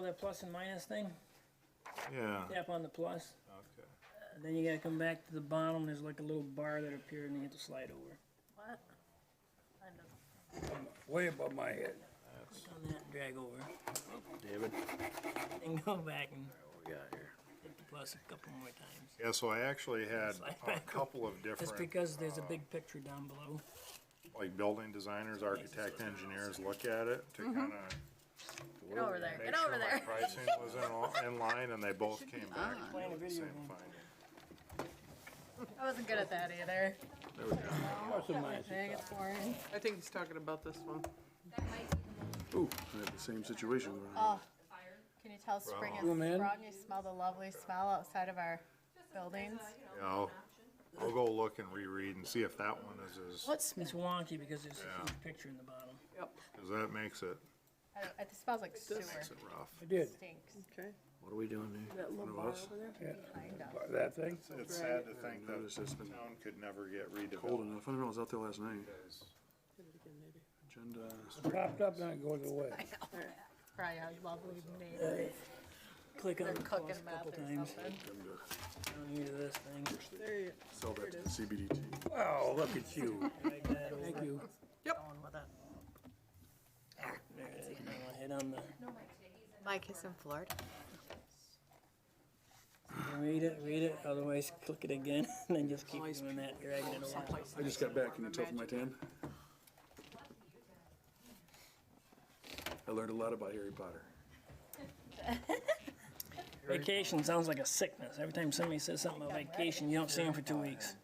that plus and minus thing? Yeah, Tap on the plus. okay. Then you gotta come back to the bottom, there's like a little bar that appeared and you have to slide over. What? I know. Way above my head. Click on that and drag over. David, And go back and what we got here? hit the plus a couple more times. Yeah, so I actually had Slide a back couple of That's different, because there's a big picture down below. like building designers, architect, engineers look at it to kind of Get over there. make Get over sure my there. pricing was in line, and they both came back Playing a with the video same game. finding. I wasn't good at that either. There we go. Plus and minus. Dang, it's boring. I think he's talking about this one. Ooh, I had the same situation going on. Oh, can you tell spring is Zoom in. sprung? You smell the lovely smell outside of our buildings. Yeah, I'll go look and reread and see if that one is as, What's It's wonky because there's a Yeah. huge picture in the bottom. because that makes it It smells like sewer. rough. I did. Stinks. Okay. What are we doing here? That One little of bar us? over there? Kind of. That thing? It's sad to think that Notice it's the been town could never get cold redeveloped. enough. I don't know, I was out there last night. Because Get it again, maybe. Agenda. Popped up and it goes away. Probably our lovely neighbors. Click on They're the cooking plus a couple meth or times. something. Down here to this thing. There you Sell that to the CBDT. Oh, look at you. Drag that over. Thank you. Going with it. There it is. Now I'll hit on the, Mike is in Florida. read it, otherwise click it again, and then just keep doing that, dragging it over. I just got back. Can you tell from my tan? I learned a lot about Harry Potter. Vacation sounds like a sickness. Every time somebody says something about vacation, you don't see them for 2 weeks.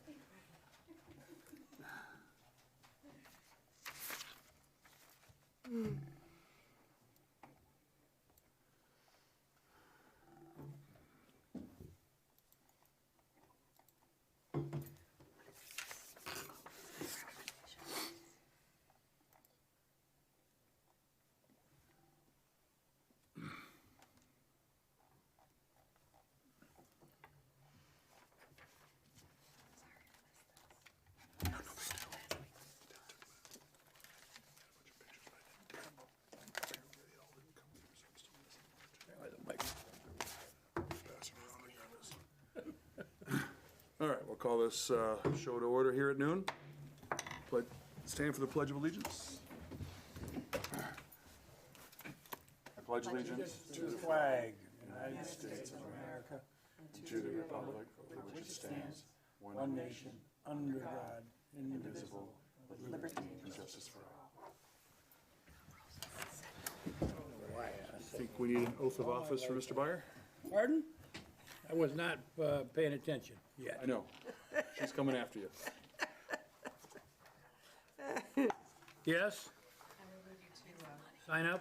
All right, we'll call this show to order here at noon. Stand for the Pledge of Allegiance. I pledge allegiance To the flag, United States of America, to the republic for which it stands, one nation, under God, indivisible, with liberty and justice for all. I think we need an oath of office for Mr. Byer. Pardon? I was not paying attention I yet. know. She's coming after you. Yes? I will need you to, Sign up?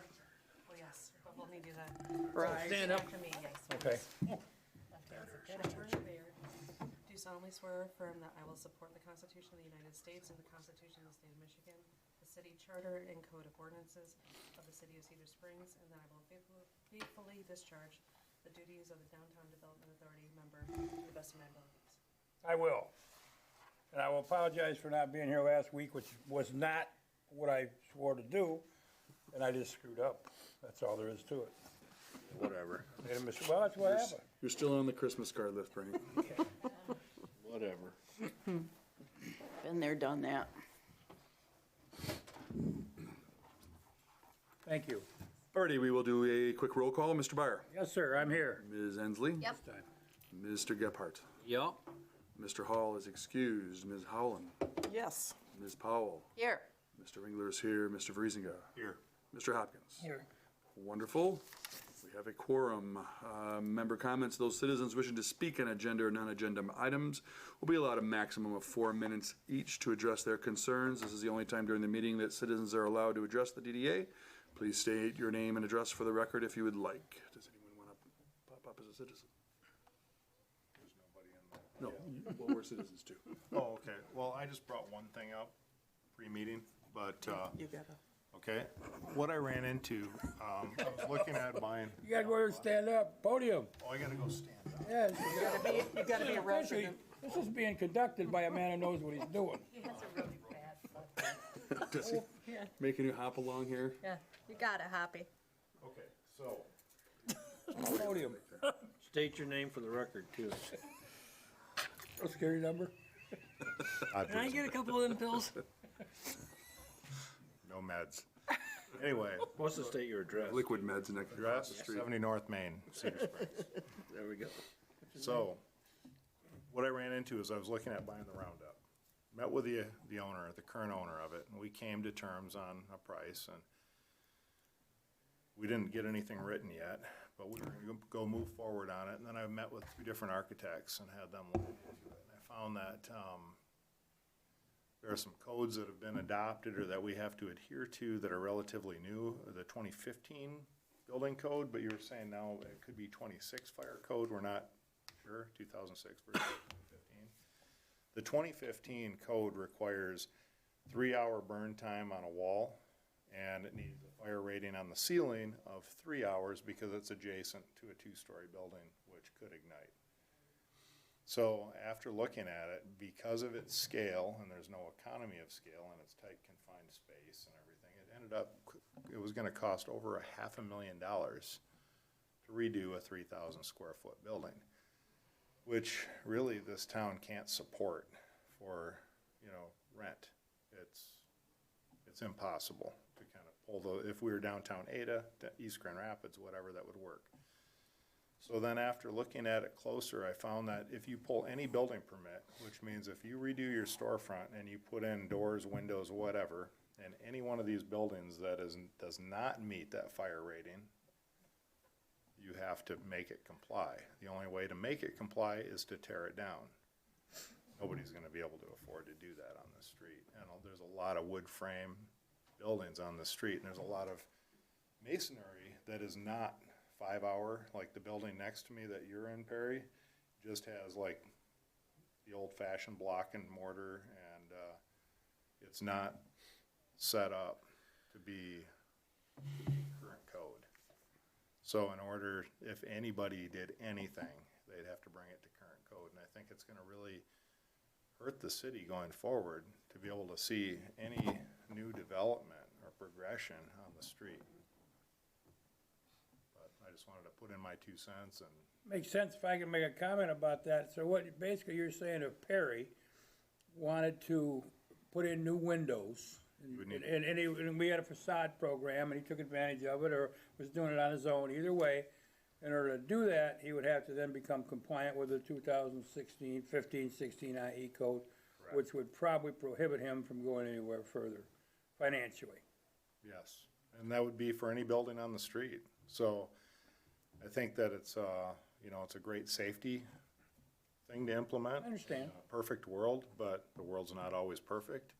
oh yes, but we'll need you to. Right. Stand up? After me, yes. Okay. Attorney Baird, do solemnly swear or affirm that I will support the Constitution of the United States and the Constitution of the State of Michigan, the city charter and code of ordinances of the city of Cedar Springs, and that I will faithfully discharge the duties of the Downtown Development Authority member to the best of my abilities. I will. And I will apologize for not being here last week, which was not what I swore to do, and I just screwed up. That's all there is to it. Whatever. Made a mistake. Well, that's what happened. You're still on the Christmas card list, Bernie. Whatever. Been there, done that. Thank you. Alrighty, we will do a quick roll call. Mr. Byer. Yes, sir, I'm here. Ms. Ensley. Yep. This time. Mr. Gephardt. Yep. Mr. Hall is excused. Ms. Howland. Yes. Ms. Powell. Here. Mr. Ringler is here. Mr. Vriesinga. Here. Mr. Hopkins. Here. Wonderful. We have a quorum. Member comments. Those citizens wishing to speak on agenda or non-agenda items will be allowed a maximum of 4 minutes each to address their concerns. This is the only time during the meeting that citizens are allowed to address the DDA. Please state your name and address for the record if you would like. Does anyone want to pop up as a citizen? There's nobody in there. No, well, we're citizens too. Oh, okay. Well, I just brought one thing up pre-meeting, but, You gotta. okay. What I ran into, I was looking at buying, You gotta go there and stand up, podium. oh, I gotta go stand up. Yes. You gotta be a resident. This is being conducted by a man who knows what he's doing. He has a really bad foot. Does he Yeah. making you hop along here? Yeah, you got it, Hoppy. Okay, so, Podium. State your name for the record, too. Social security number? Can I get a couple of them pills? No meds. Anyway, What's the state your address? Liquid meds next across address the street. 70 North Main, Cedar Springs. There we go. So, what I ran into is I was looking at buying the Roundup. Met with the owner, the current owner of it, and we came to terms on a price, and we didn't get anything written yet, but we were gonna go move forward on it, and then I met with 2 different architects and had them look into it. And I found that, there are some codes that have been adopted or that we have to adhere to that are relatively new, the 2015 building code, but you were saying now it could be 26 fire code, we're not sure, 2006 versus 2015. The 2015 code requires 3-hour burn time on a wall, and it needs a fire rating on the ceiling of 3 hours because it's adjacent to a 2-story building, which could ignite. So after looking at it, because of its scale, and there's no economy of scale, and its tight confined space and everything, it ended up, it was gonna cost over $500,000 to redo a 3,000 square foot building, which really this town can't support for, rent. It's impossible to kind of pull if we were downtown Ada, East Grand Rapids, whatever, that would work. So then after looking at it closer, I found that if you pull any building permit, which means if you redo your storefront and you put in doors, windows, whatever, and any one of these buildings that does not meet that fire rating, you have to make it comply. The only way to make it comply is to tear it down. Nobody's gonna be able to afford to do that on the street. And there's a lot of wood frame buildings on the street, and there's a lot of masonry that is not 5-hour, like the building next to me that you're in, Perry, just has like the old-fashioned block and mortar, and it's not set up to be current code. So in order, if anybody did anything, they'd have to bring it to current code, and I think it's gonna really hurt the city going forward to be able to see any new development or progression on the street. I just wanted to put in my 2 cents and. Makes sense if I can make a comment about that. So what, basically you're saying if Perry wanted to put in new windows, and we had a facade program, and he took advantage of it, or was doing it on his own, either way, in order to do that, he would have to then become compliant with the 2016, 15, 16 IE code, Correct. which would probably prohibit him from going anywhere further financially. Yes, and that would be for any building on the street. So I think that it's a great safety thing to implement. I understand. In a perfect world, but the world's not always perfect.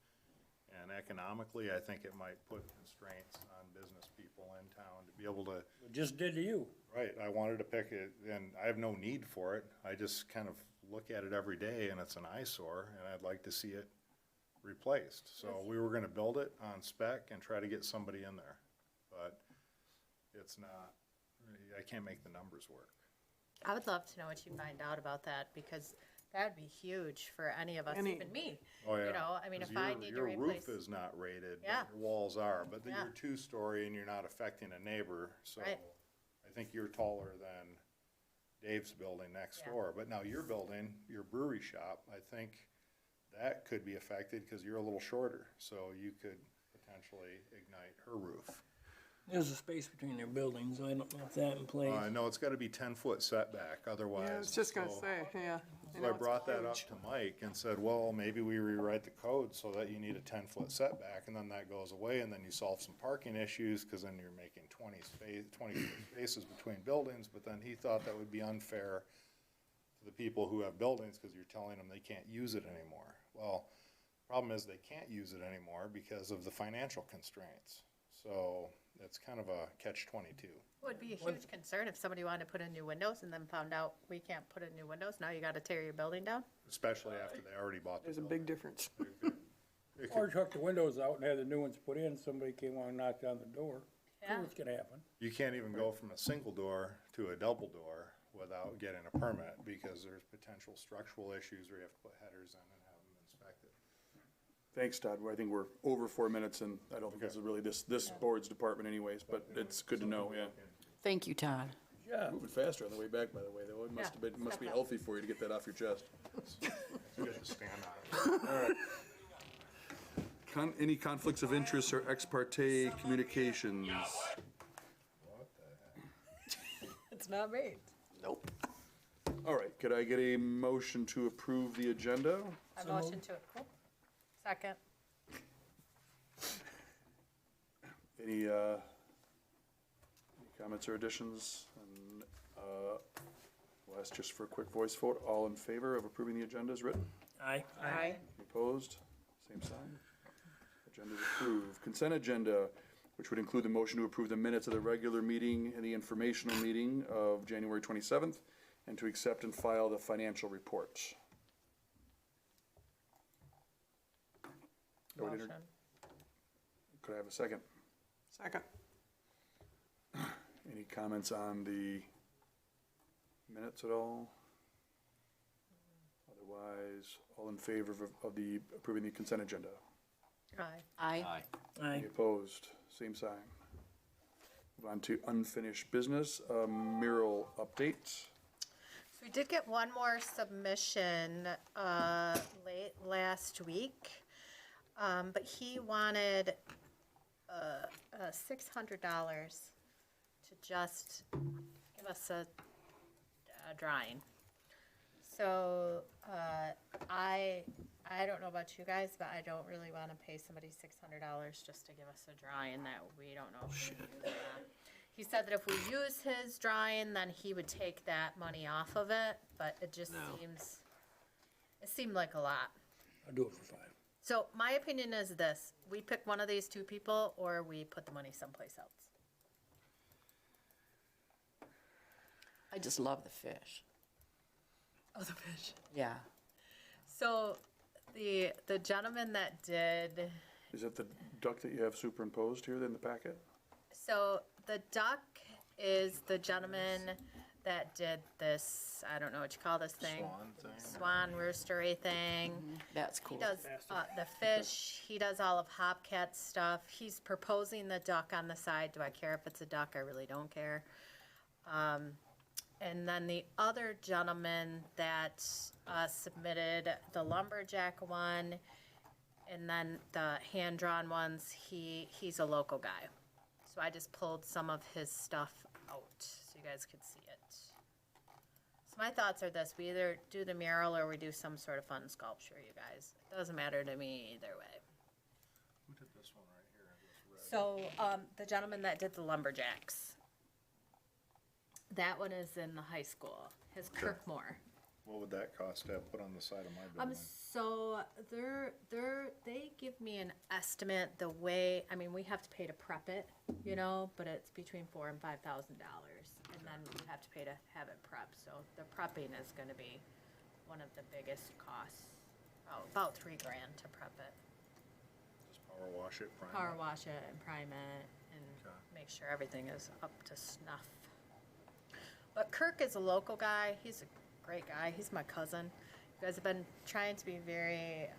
And economically, I think it might put constraints on business people in town to be able to. It just did to you. Right, I wanted to pick it, and I have no need for it. I just kind of look at it every day, and it's an eyesore, and I'd like to see it replaced. So we were gonna build it on spec and try to get somebody in there, but it's not, I can't make the numbers work. I would love to know what you find out about that, because that'd be huge for any of us, even me. Oh, yeah. If 'Cause I need to your replace. roof is not rated, but Yeah. your walls are, but then Yeah. you're 2-story and you're not affecting a neighbor, so Right. I think you're taller than Dave's building next Yeah. door. But now your building, your brewery shop, I think that could be affected because you're a little shorter, so you could potentially ignite her roof. There's a space between their buildings, so I don't know if that in place. No, it's gotta be 10-foot setback, otherwise. Yeah, I was just gonna so- say, yeah. So I brought that up to Mike and said, well, maybe we rewrite the code so that you need a 10-foot setback, and then that goes away, and then you solve some parking issues, because then you're making 20 spaces between buildings, but then he thought that would be unfair to the people who have buildings, because you're telling them they can't use it anymore. Well, the problem is they can't use it anymore because of the financial constraints. So it's kind of a catch-22. It would be a huge concern if somebody wanted to put in new windows and then found out we can't put in new windows. Now you gotta tear your building down. Especially after they already bought the There's a building. big difference. Or took the windows out and had the new ones put in, somebody came along and knocked on the door. Yeah. What's gonna happen? You can't even go from a single door to a double door without getting a permit, because there's potential structural issues where you have to put headers in and have them inspected. Thanks, Todd. I think we're over 4 minutes, and I don't think this is really this board's department anyways, but it's good to know, yeah. Thank you, Todd. Did you Yeah. Moving faster on the way back, by the way, though. It must have been, must be healthy for you to get that off your chest. You get to stand on it. Any conflicts of interest or ex parte communications? It's not me. Nope. All right, could I get a motion to approve the agenda? I motion to, second. Any comments or additions? And, we'll ask just for a quick voice vote. All in favor of approving the agenda as written? Aye. Aye. Opposed? Same sign. Agenda is approved. Consent agenda, which would include the motion to approve the minutes of the regular meeting and the informational meeting of January 27th, and to accept and file the financial report. Motion. Could I have a second? Second. Any comments on the minutes at all? Otherwise, all in favor of the approving the consent agenda? Aye. Aye. Aye. Any opposed? Same sign. Move on to unfinished business, mural update. So we did get one more submission late last week, but he wanted $600 to just give us a drawing. So I don't know about you guys, but I don't really want to pay somebody $600 just to give us a drawing that we don't know if we're gonna use or not. He said that if we use his drawing, then he would take that money off of it, but it just seemed like a lot. I'll do it for 5. So my opinion is this: we pick one of these two people, or we put the money someplace else. I just love the fish. Oh, the fish. Yeah. So the gentleman that did, Is that the duck that you have superimposed here in the packet? so the duck is the gentleman that did this, I don't know what you call this thing. Swan roostery thing. That's He cool. does the fish, he does all of Hopcat's stuff. He's proposing the duck on the side. Do I care if it's a duck? I really don't care. And then the other gentleman that submitted the lumberjack one, and then the hand-drawn ones, he's a local guy. So I just pulled some of his stuff out so you guys could see it. So my thoughts are this: we either do the mural or we do some sort of fun sculpture, you guys. It doesn't matter to me either way. Who did this one right here? This red. So the gentleman that did the lumberjacks, that one is in the high school. His Kirkmore. What would that cost to have put on the side of my building? So they give me an estimate the way, I mean, we have to pay to prep it, you know, but it's between $4,000 and $5,000. And then we have to pay to have it prepped. So the prepping is gonna be one of the biggest costs. About $3,000 to prep it. Just power wash it, prime Power it? wash it and prime it and Okay. make sure everything is up to snuff. But Kirk is a local guy. He's a great guy. He's my cousin. You guys have been trying to be very,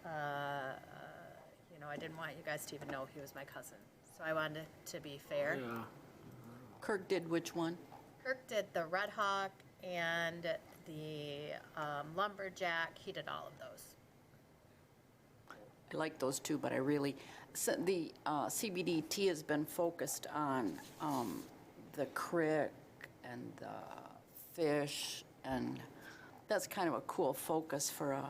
you know, I didn't want you guys to even know he was my cousin. So I wanted to be fair. Kirk did which one? Kirk did the Red Hawk and the lumberjack. He did all of those. I like those two, but I really, so the CBDT has been focused on the creek and the fish, and that's kind of a cool focus for a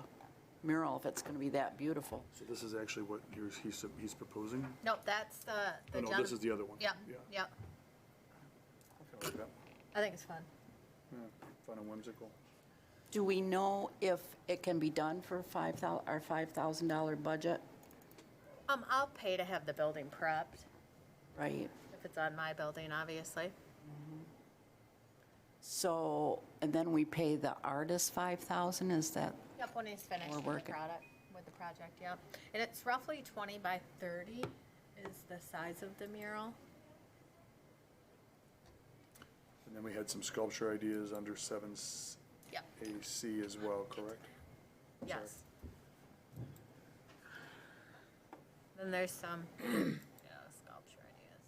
mural if it's going to be that beautiful. So this is actually what he's proposing? Nope, that's the Oh, no, gentleman. this is the other one. Yep, Yeah. yep. I like that. I think it's fun. Yeah, fun and whimsical. Do we know if it can be done for our $5,000 budget? I'll pay to have the building prepped, Right. if it's on my building, obviously. So, and then we pay the artist $5,000, is that? Yep, when he's finished We're with the working. product, with the project, yep. And it's roughly 20 by 30 is the size of the mural. And then we had some sculpture ideas under 7AC Yep, as well, correct? yes. Then there's some, yeah, sculpture ideas.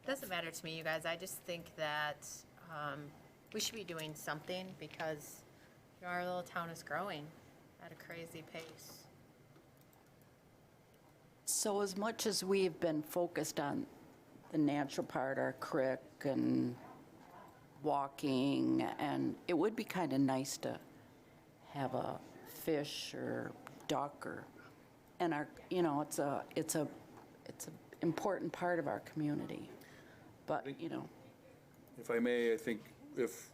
Doesn't matter to me, you guys. I just think that we should be doing something because our little town is growing at a crazy pace. So as much as we've been focused on the natural part, our creek and walking, and it would be kind of nice to have a fish or duck or, and our, it's a important part of our community. But, If I may, I think if,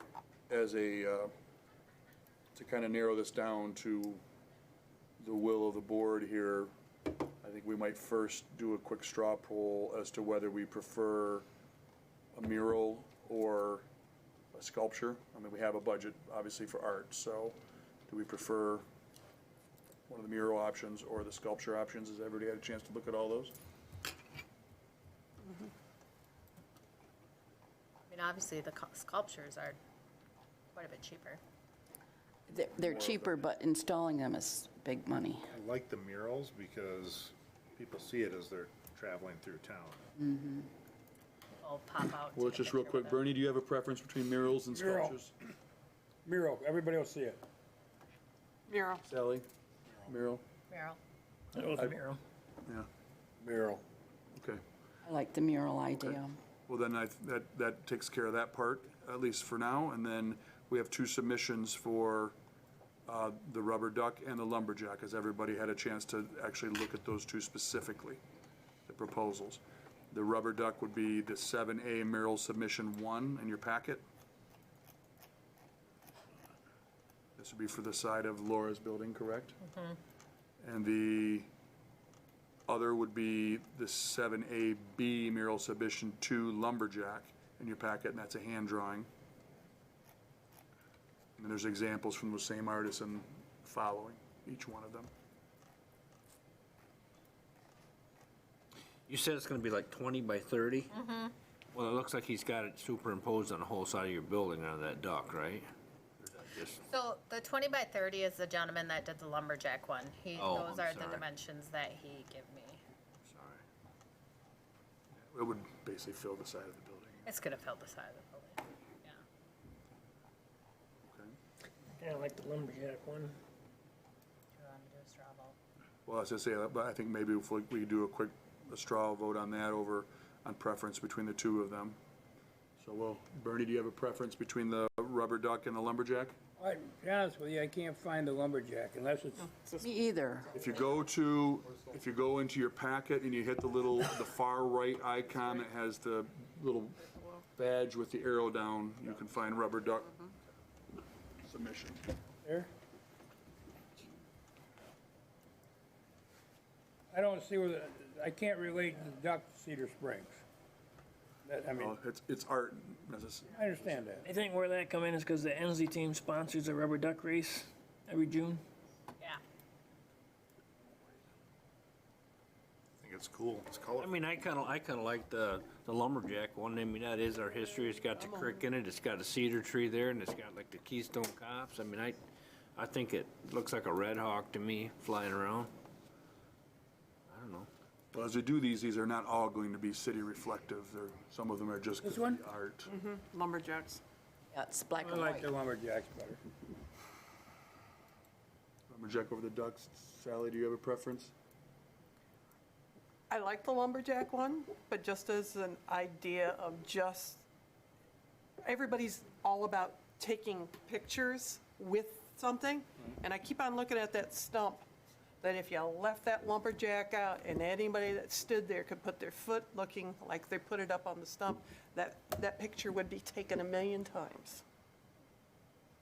as a, to kind of narrow this down to the will of the board here, I think we might first do a quick straw poll as to whether we prefer a mural or a sculpture. I mean, we have a budget, obviously, for art, so do we prefer one of the mural options or the sculpture options? Has everybody had a chance to look at all those? I mean, obviously, the sculptures are quite a bit cheaper. they're cheaper, but installing them is big money. I like the murals because people see it as they're traveling through town. All pop out. Well, just real quick, Bernie, do you have a preference between murals and Mural. sculptures? Mural, everybody will see it. Mural. Sally? Mural? Mural. It was a mural. Yeah, Mural. okay. I like the mural idea. Well, then that takes care of that part, at least for now. And then we have two submissions for the rubber duck and the lumberjack. Has everybody had a chance to actually look at those two specifically, the proposals? The rubber duck would be the 7A mural submission 1 in your packet. This would be for the side of Laura's building, correct? And the other would be the 7AB mural submission 2 lumberjack in your packet, and that's a hand drawing. And there's examples from the same artist and following each one of them. You said it's gonna be like 20 by 30? Well, it looks like he's got it superimposed on the whole side of your building on that duck, right? Or is that just- So the 20 by 30 is the gentleman that did the lumberjack one. Oh, Those I'm are the sorry. dimensions that he gave me. Sorry. It would basically fill the side of the building. It's gonna fill the side of the building, yeah. Okay. Kinda like the lumberjack one. Do you want to do a straw vote? Well, I was gonna say, but I think maybe if we do a straw vote on that on preference between the two of them. So, well, Bernie, do you have a preference between the rubber duck and the lumberjack? To be honest with you, I can't find the lumberjack unless it's, Me either. If you go into your packet and you hit the far right icon that has the little badge with the arrow down, you can find rubber duck submission. there. I don't see where I can't relate the duck to Cedar Springs. I mean, Well, it's art. I understand that. I think where that come in is because the NZ team sponsors a rubber duck race every June. Yeah. I think it's cool. It's I colorful. mean, I kinda like the lumberjack one. I mean, that is our history. It's got the creek in it. It's got a cedar tree there, and it's got like the Keystone Cops. I mean, I think it looks like a red hawk to me flying around. I don't know. Well, as we do these are not all going to be city reflective. Some of them are just This gonna be one? art. Lumberjacks. Yeah, it's black I and like white. the lumberjacks better. Lumberjack over the ducks. Sally, do you have a preference? I like the lumberjack one, but just as an idea of everybody's all about taking pictures with something, and I keep on looking at that stump, that if you left that lumberjack out and anybody that stood there could put their foot looking like they put it up on the stump, that picture would be taken 1,000,000 times.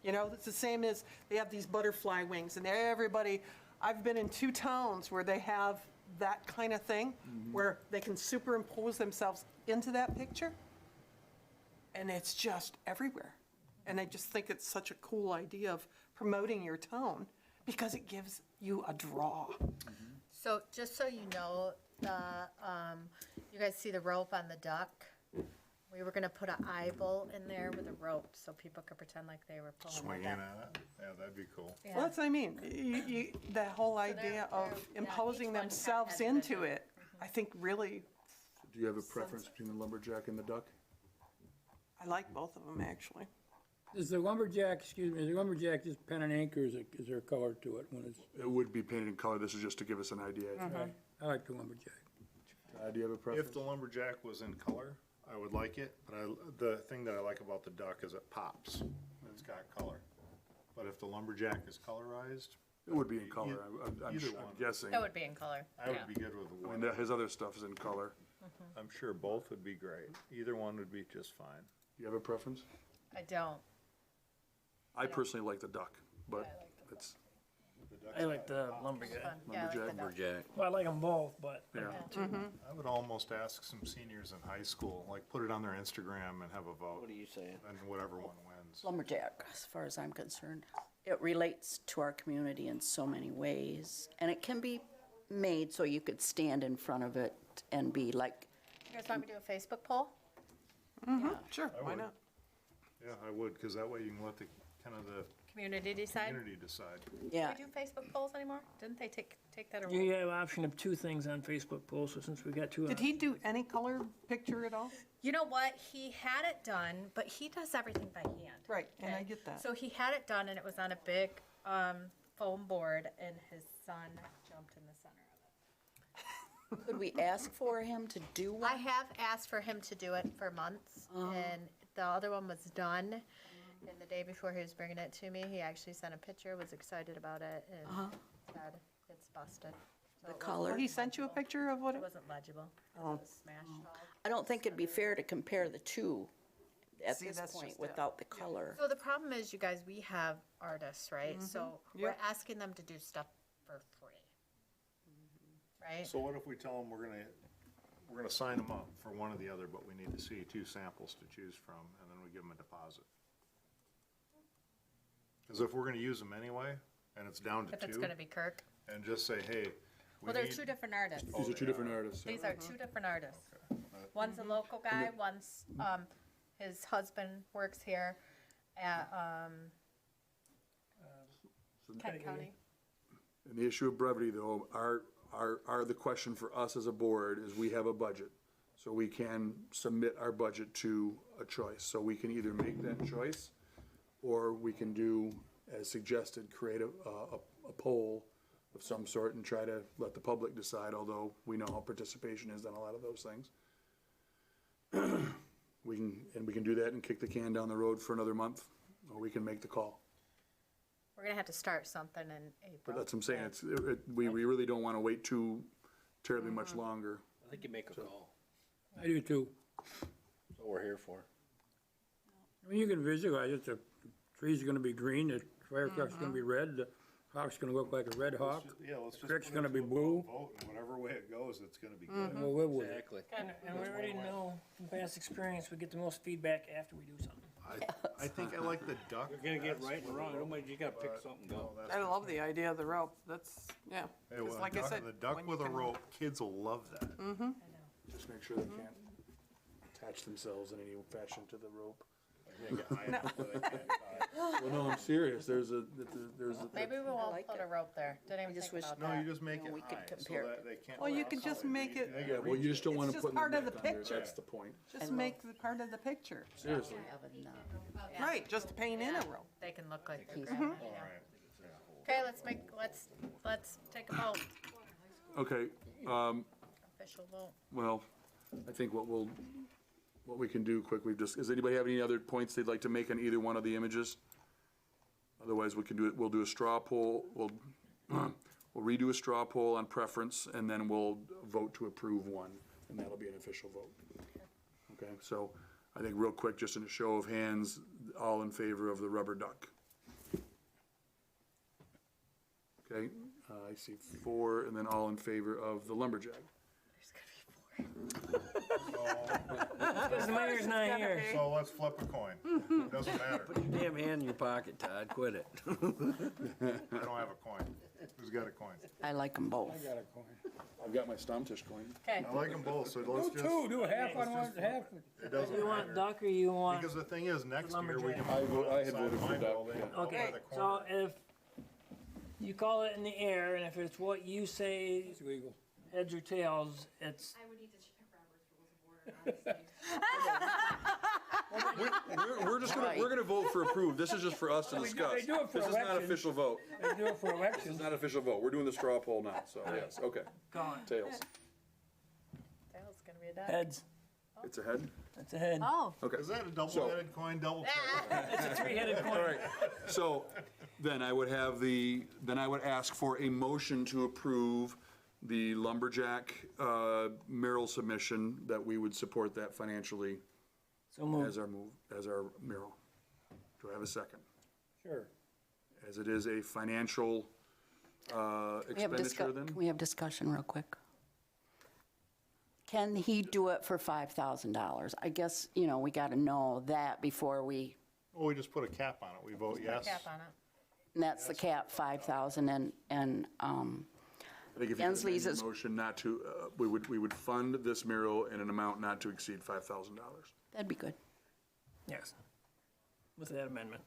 You know, it's the same as they have these butterfly wings, and I've been in 2 towns where they have that kind of thing, where they can superimpose themselves into that picture, and it's just everywhere. And I just think it's such a cool idea of promoting your town, because it gives you a draw. So just so you know, you guys see the rope on the duck? We were gonna put an eye bolt in there with a rope so people could pretend like they were pulling Swing the in duck. on it. Yeah, that'd be cool. Yeah. Well, that's what I mean, that whole idea of yeah, imposing each one themselves kinda has a into vision. it, I think really Do you have a preference between the lumberjack and the duck? I like both of them, actually. Is the lumberjack, excuse me, is the lumberjack just pen and ink, or is there a color to it when it's, It would be painted in color, this is just to give us an idea. I like the lumberjack. Do you have a If preference? the lumberjack was in color, I would like it, but the thing that I like about the duck is it pops. It's got color. But if the lumberjack is colorized, It would be in color, I'm Either one. guessing. That would be in color. I would be good with I mean, one. his other stuff is in color. I'm sure both would be great. Either one would be just fine. Do you have a preference? I don't. I personally like the duck, but it's, I like the lumberjack. Fun. Yeah, I like the duck. Lumberjack. Well, I like them both, but yeah. I would almost ask some seniors in high school, like put it on their Instagram and have a vote, What are you saying? and whatever one wins. Lumberjack, as far as I'm concerned. It relates to our community in so many ways, and it can be made so you could stand in front of it and be like, You guys want me to do a Facebook poll? Sure, why would. not? Yeah, I would, because that way you can let the, kind of the Community decide? community decide. yeah. Do we do Facebook polls anymore? Didn't they take that away? you have an option of 2 things on Facebook polls, so since we got 2 Did he do any color picture at all? You know what? He had it done, but he does everything by hand. Right, and I Okay. get that. So he had it done, and it was on a big foam board, and his son jumped in the center of it. Could we ask for him to do one? I have asked for him to do it for months, and the other one was done. And the day before he was bringing it to me, he actually sent a picture, was excited about it, and said, it's busted. So The it color? He sent you a picture of what It it, wasn't legible. It Oh. was smashed all. I don't think it'd be fair to compare the two at See, this that's point just it. without the color. So the problem is, you guys, we have artists, right? So we're Yep. asking them to do stuff for free. Right? So what if we tell them we're gonna sign them up for one or the other, but we need to see 2 samples to choose from, and then we give them a deposit? Because if we're gonna use them anyway, and it's down to If it's 2, gonna be Kirk. and just say, hey, we Well, they're need. 2 different artists. These are two different artists. These are 2 different artists. One's a local guy, one's, his husband works here at, Kent County. And the issue of brevity, though, the question for us as a board is we have a budget. So we can submit our budget to a choice. So we can either make that choice, or we can do, as suggested, create a poll of some sort and try to let the public decide, although we know how participation is on a lot of those things. We can do that and kick the can down the road for another month, or we can make the call. We're gonna have to start something in April. But that's what I'm saying, we really don't wanna wait too terribly much longer. I think you make a call. I do too. That's what we're here for. I mean, you can visualize it, the trees are gonna be green, the fire truck's gonna be red, the hawk's gonna look like a red hawk. Yeah, let's just. Crick's put it gonna be to a blue. vote, and whatever way it goes, it's gonna be good. We'll live with it. Exactly. And we already know from past experience, we get the most feedback after we do something. I think I like the duck. You're gonna get best right and for wrong, the rope. nobody, you gotta pick something, go. No, that's I for love sure. the idea of the rope, that's, yeah. Hey, 'Cause well, like I said, the duck when you with a can- rope, kids will love that. Just make sure they can't attach themselves in any fashion to the rope. No. Well, no, I'm serious, there's a, Maybe we won't like put it. a rope there. Didn't even just think wish- about No, that. you just make No, it we could high, so compare it. that they can't. Well, you could just make it, yeah, well, you just don't wanna It's just put part of neck the under, picture. that's the point. just make the part of the picture. Seriously. Right, just paint in a rope. They can look like they're Keith. grabbing it, All yeah. right. Okay, let's take a vote, Okay, official vote. well, I think what we can do quickly, does anybody have any other points they'd like to make on either one of the images? Otherwise, we'll do a straw poll, we'll redo a straw poll on preference, and then we'll vote to approve one, and that'll be an official vote. Okay, so I think real quick, just in a show of hands, all in favor of the rubber duck. Okay, I see 4, and then all in favor of the lumberjack. Because the mayor's not here. So let's flip a coin. Doesn't matter. Put your damn hand in your pocket, Todd, quit it. I don't have a coin. Who's got a coin? I like them both. I got a coin. I've got my Stomtish coin. Okay, I like them both, so let's just. Do a half on one, half. It doesn't You want matter. duck or you want? Because the thing is, next year we can. lumberjack. I had voted for duck, yeah. Okay, so if you call it in the air, and if it's what you say, It's legal. heads or tails, it's, We're gonna vote for approve. This is just for us to discuss. They do it for This is not elections. official vote. They do it for This elections. is not official vote. We're doing the straw poll now, so yes, okay. Gone. Tails. That was gonna be a duck. Heads. It's a head? That's a head. Oh, Okay. Is that a double-headed coin, double check? It's a three-headed coin. All right, so then I would ask for a motion to approve the lumberjack, Mural submission, that we would support that financially So moved. as our mural. Do I have a second? Sure. As it is a financial, We have expenditure then? Can we have discussion real quick? Can he do it for $5,000? I guess, we got to know that before we, Well, we just put a cap on it. We vote yes. cap on it. and that's the cap, 5,000, and I think if you could amend Ensley's the is- motion not to, we would fund this mural in an amount not to exceed $5,000. that'd be good. Yes. With that amendment.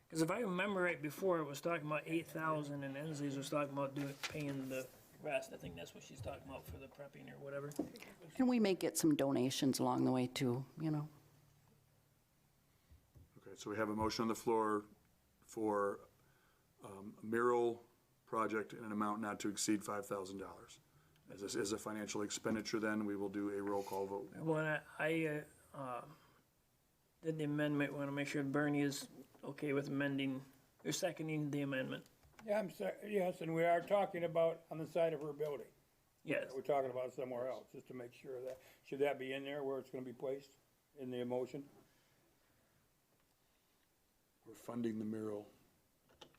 Because if I remember right before, it was talking about 8,000 and Ensley's was talking about paying the rest. I think that's what she's talking about for the prepping or whatever. And we may get some donations along the way too, Okay, so we have a motion on the floor for a mural project in an amount not to exceed $5,000. As this is a financial expenditure, then we will do a roll call vote. When I did the amendment, want to make sure Bernie is okay with amending, or seconding the amendment. Yeah, I'm sorry, yes, and we are talking about on the side of her building. Yes. We're talking about somewhere else, just to make sure that, should that be in there where it's gonna be placed in the motion? We're funding the mural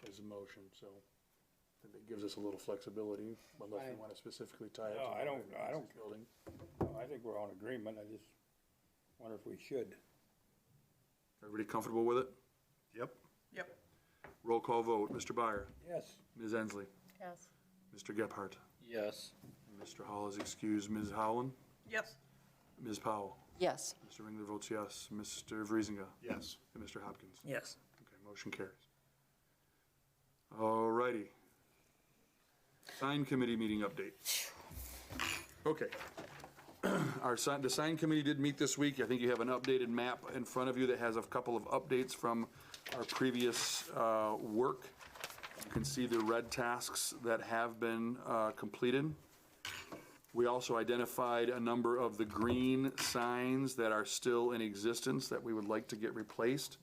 as a motion, so I think that gives us a little flexibility, unless we want to specifically tie it to. No, I don't- the I don't- building. No, I think we're all in agreement, I just wonder if we should. Everybody comfortable with it? Yep. Yep. Roll call vote. Mr. Byer, Yes, Ms. Ensley, Yes. Mr. Gephardt, Yes. Mr. Hall is excused, Ms. Howland, Yes. Ms. Powell, Yes, Mr. Ringler votes yes, Mr. Vriesinger, Yes. and Mr. Hopkins. Yes. Okay, motion carries. All righty. Sign committee meeting update. Okay. The sign committee did meet this week. I think you have an updated map in front of you that has a couple of updates from our previous work. You can see the red tasks that have been completed. We also identified a number of the green signs that are still in existence that we would like to get replaced.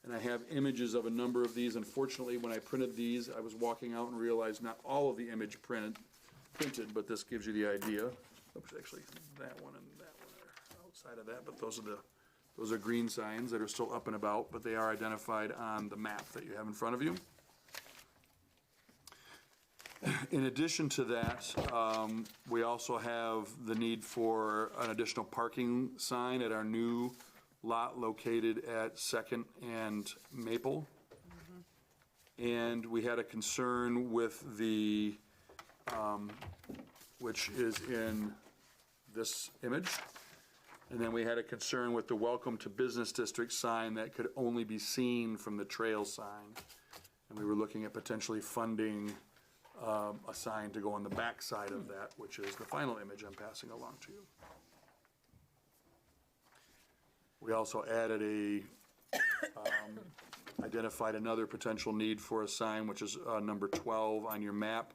And I have images of a number of these. Unfortunately, when I printed these, I was walking out and realized not all of the image printed, but this gives you the idea. Oops, actually, that one and that one are outside of that, but those are green signs that are still up and about, but they are identified on the map that you have in front of you. In addition to that, we also have the need for an additional parking sign at our new lot located at Second and Maple. And we had a concern with the, which is in this image. And then we had a concern with the Welcome to Business District sign that could only be seen from the trail sign. And we were looking at potentially funding a sign to go on the back side of that, which is the final image I'm passing along to you. We also added identified another potential need for a sign, which is number 12 on your map,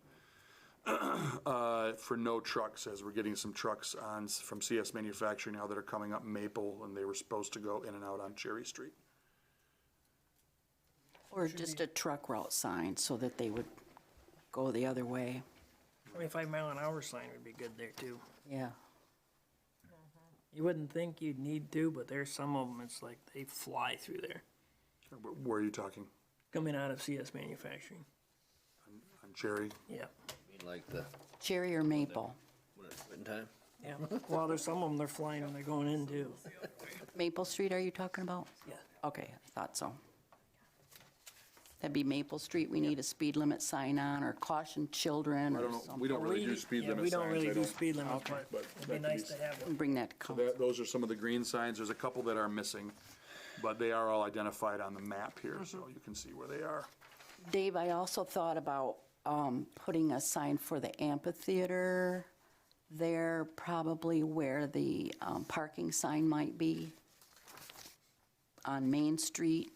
for no trucks, as we're getting some trucks from CS Manufacturing now that are coming up Maple, and they were supposed to go in and out on Cherry Street. or just a truck route sign so that they would go the other way. 25-mile-an-hour sign would be good there too. Yeah. You wouldn't think you'd need to, but there's some of them, it's like they fly through there, Where are you talking? coming out of CS Manufacturing. On Cherry? Yeah. Like the, Cherry or maple? when it's quitting time? Yeah. Well, there's some of them, they're flying when they're going in too. Maple Street, are you talking about? Yeah. Okay, I thought so. That'd be Maple Street, we need a speed limit sign on, or caution children I or don't know, something. we don't really do speed limit signs. We don't really I do speed limits, but but it'd be that nice could to have one. Bring that to So council. those are some of the green signs. There's a couple that are missing, but they are all identified on the map here, so you can see where they are. Dave, I also thought about putting a sign for the amphitheater there probably where the parking sign might be on Main Street.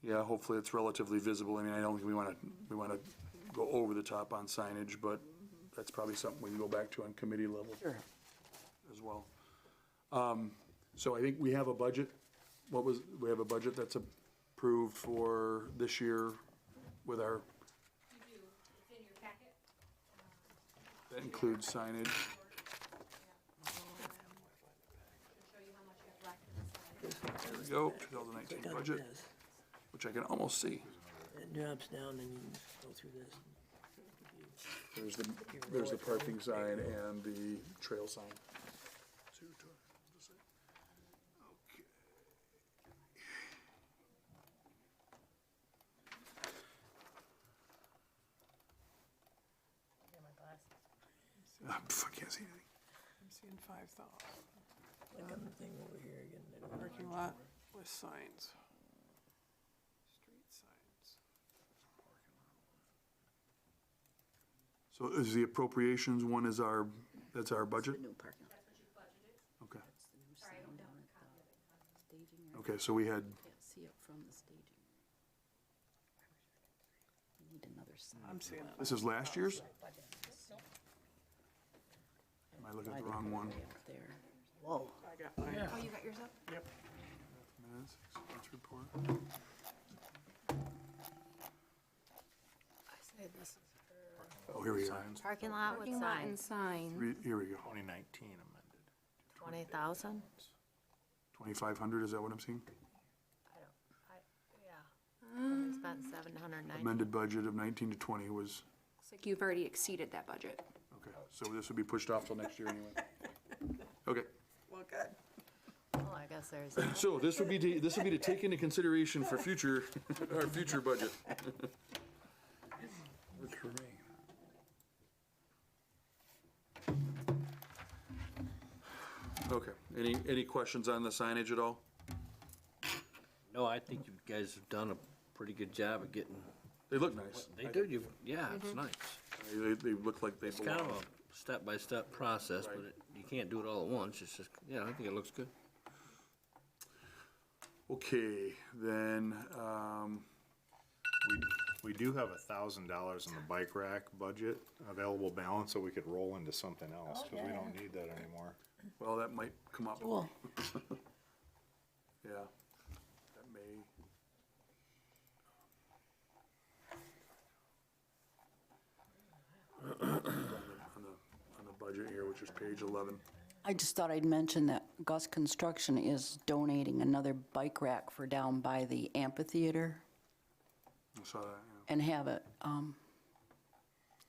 Yeah, hopefully it's relatively visible. I mean, I don't think we want to go over the top on signage, but that's probably something we can go back to on committee level Sure. as well. So I think we have a budget. We have a budget that's approved for this year with our. You do, it's in your packet. That includes signage. Show you how much you have left. There we go, 2019 budget, which I can almost see. It drops down and you go through this. There's the parking sign and the trail sign. Okay. I can't see anything. I'm seeing 5,000. Like on the thing over here again. Parking lot with signs. Street signs. So is the appropriations one that's our budget? The new parking lot. Okay. That's the new sign down at the staging area. Okay, so we had, Can't see it from the staging. We need another sign. I'm seeing it. this is last year's? Am I looking at the wrong one? Way up there. Whoa. I got mine. Oh, you got yours up? Minutes, expense report. I say this is Oh, here we go. parking lot with signs. sign. Here we go. 2019 amended. 20,000? 2,500, is that what I'm seeing? Yeah. We spent 790. Amended budget of 19 to 20 was, Looks like you've already exceeded that budget. okay, so this would be pushed off till next year anyway. Okay, Well, good. Well, I guess there's, so this would be to take into consideration for future, our future budget. Works for me. Okay, any questions on the signage at all? No, I think you guys have done a pretty good job of getting, They look nice. they do, yeah, it's nice. They look like they It's kind belong. of a step-by-step process, but you can't do it all at once, it's just, yeah, I think it looks good. Okay, then, We do have $1,000 in the bike rack budget available balance, so we could roll into something else, because we don't need that anymore. well, that might come up. Cool. Yeah, that may. On the budget here, which is page 11. I just thought I'd mention that Gus Construction is donating another bike rack for down by the amphitheater I saw that, and have it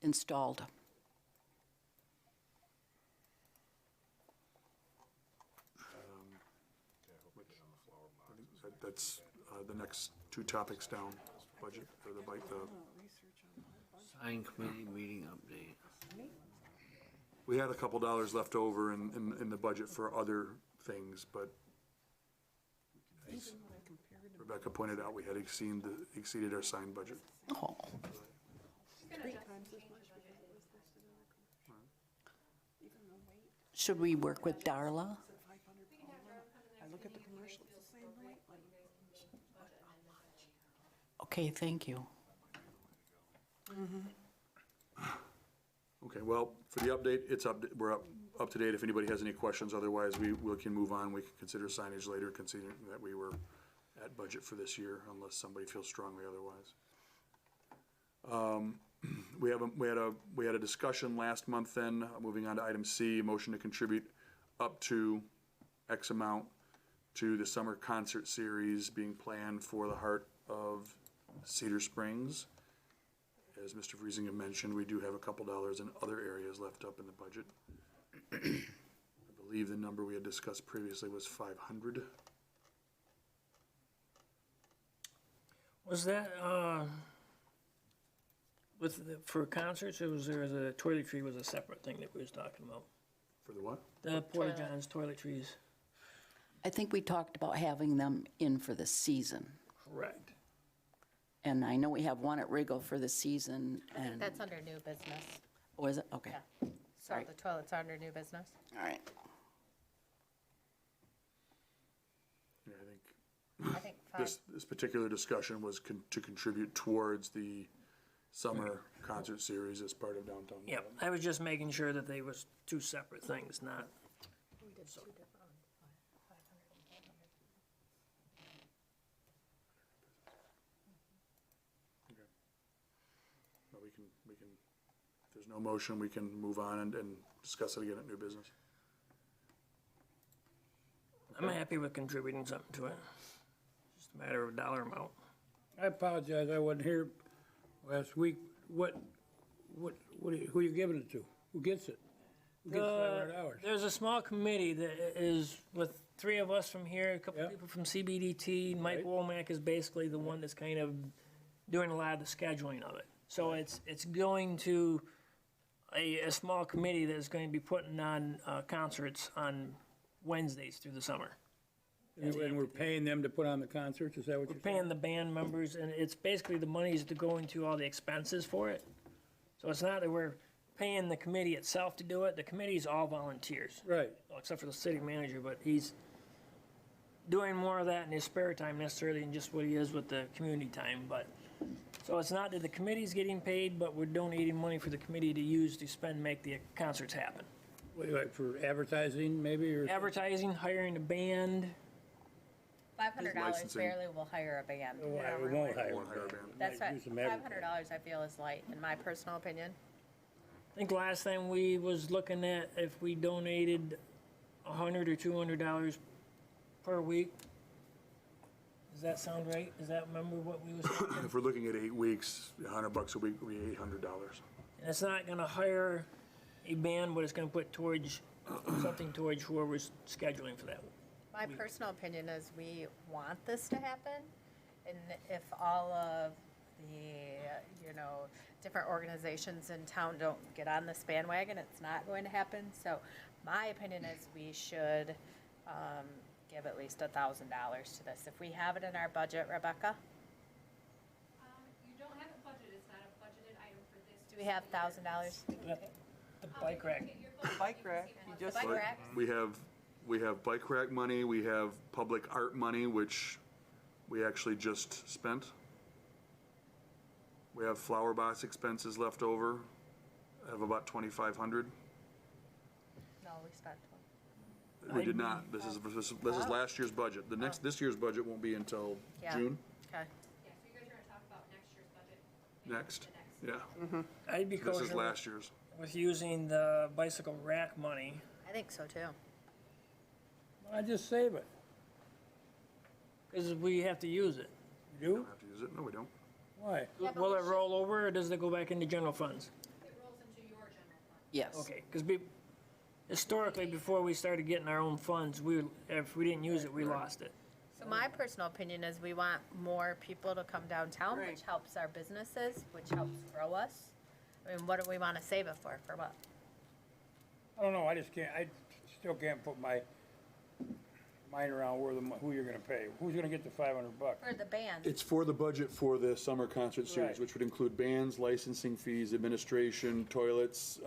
installed. yeah. That's the next two topics down, budget for the bike, Sign committee meeting update. we had a couple dollars left over in the budget for other things, but as Rebecca pointed out, we had exceeded our sign budget. Oh, should we work with Darla? I look at the commercial, it's the same rate. Okay, thank you. Okay, well, for the update, we're up to date. If anybody has any questions, otherwise we can move on. We can consider signage later, considering that we were at budget for this year, unless somebody feels strongly otherwise. We had a discussion last month then, moving on to item C, motion to contribute up to X amount to the summer concert series being planned for the heart of Cedar Springs. As Mr. Friesinger mentioned, we do have a couple dollars in other areas left up in the budget. I believe the number we had discussed previously was 500. Was that, for concerts, the toiletry was a separate thing that we was talking about? For the what? The Porta Johns toiletries, I think we talked about having them in for the season. correct. And I know we have one at Riggle for the season, and, That's under new business. oh, is it? Okay, Yeah. So Sorry. the toilets are under new business. all right. Yeah, I think I think five. this particular discussion was to contribute towards the summer concert series as part of downtown. Yeah, I was just making sure that they was two separate things, not, We did two different ones, 500 and 500. But we can, if there's no motion, we can move on and discuss it again at new business. I'm happy with contributing something to it. Just a matter of dollar amount. I apologize, I wasn't here last week. Who you giving it to? Who gets it? Who gets $500? There's a small committee that is with three of us from here, a couple Yeah. people from CBDT. Mike Right. Womack is basically the one that's kind of doing a lot of the scheduling of it. So it's going to a small committee that is going to be putting on concerts on Wednesdays through the summer. And we're paying them to put on the concerts, is that what We're you're saying? paying the band members, and it's basically the money's to go into all the expenses for it. So it's not that we're paying the committee itself to do it. The committee's all volunteers. Right. Well, except for the city manager, but he's doing more of that in his spare time necessarily than just what he is with the community time, but, so it's not that the committee's getting paid, but we're donating money for the committee to use to spend, make the concerts happen. Like for advertising maybe, or? Advertising, hiring a band, $500 Licensing. barely will hire a band. Oh, we won't hire Won't hire a them. band. That's Might what, do some $500 I feel is light, in my personal opinion. I think last time we was looking at if we donated $100 or $200 per week. Does that sound right? Does that remember what we was thinking? If we're looking at 8 weeks, $100 a week would be $800. And it's not gonna hire a band, but it's gonna put towards, something towards whoever's scheduling for that. My personal opinion is we want this to happen, and if all of the, different organizations in town don't get on this bandwagon, it's not going to happen. So my opinion is we should give at least $1,000 to this. If we have it in our budget, Rebecca? You don't have it budgeted, it's not a budgeted item for this. Do we have $1,000? The bike rack. Bike rack, you just, Bike rack? We have bike rack money, we have public art money, which we actually just spent. We have flower box expenses left over, of about 2,500. No, we spent one. We did not, this is last year's budget. This year's budget won't be until Yeah. June Okay. Yeah, so you guys are gonna talk about next year's budget. next, The next. yeah. I'd be This is kosher last year's. with using the bicycle rack money. I think so too. I just save it. Because we have to use it. You do? Don't have to use it, no, we don't. Why? Yeah, but Will we it roll over, or does it go back into general funds? It rolls into your general fund. Yes. Okay, because historically, before we started getting our own funds, if we didn't use it, we lost it. So my personal opinion is we want more people to come downtown, which Right. helps our businesses, which helps grow us. I mean, what do we want to save it for? For what? I don't know, I still can't put my mind around who you're gonna pay. Who's gonna get the $500? For the band. It's for the budget for the summer concert series, Right. which would include bands, licensing fees, administration, toilets,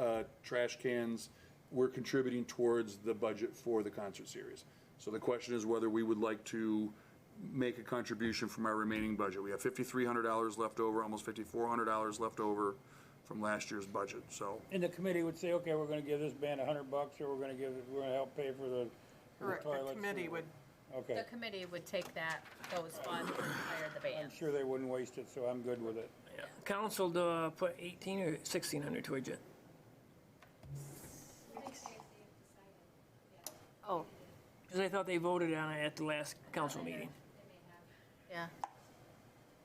trash cans. We're contributing towards the budget for the concert series. So the question is whether we would like to make a contribution from our remaining budget. We have $5,300 left over, almost $5,400 left over from last year's budget, so. And the committee would say, okay, we're gonna give this band $100, or we're gonna help pay for the correct, toilets. the committee would, Okay, The committee would take those funds and hire the I'm band. sure they wouldn't waste it, so I'm good with it. Yeah. Council put 18 or 1,600 towards it. Oh, Because I thought they voted on it at the last council meeting. yeah.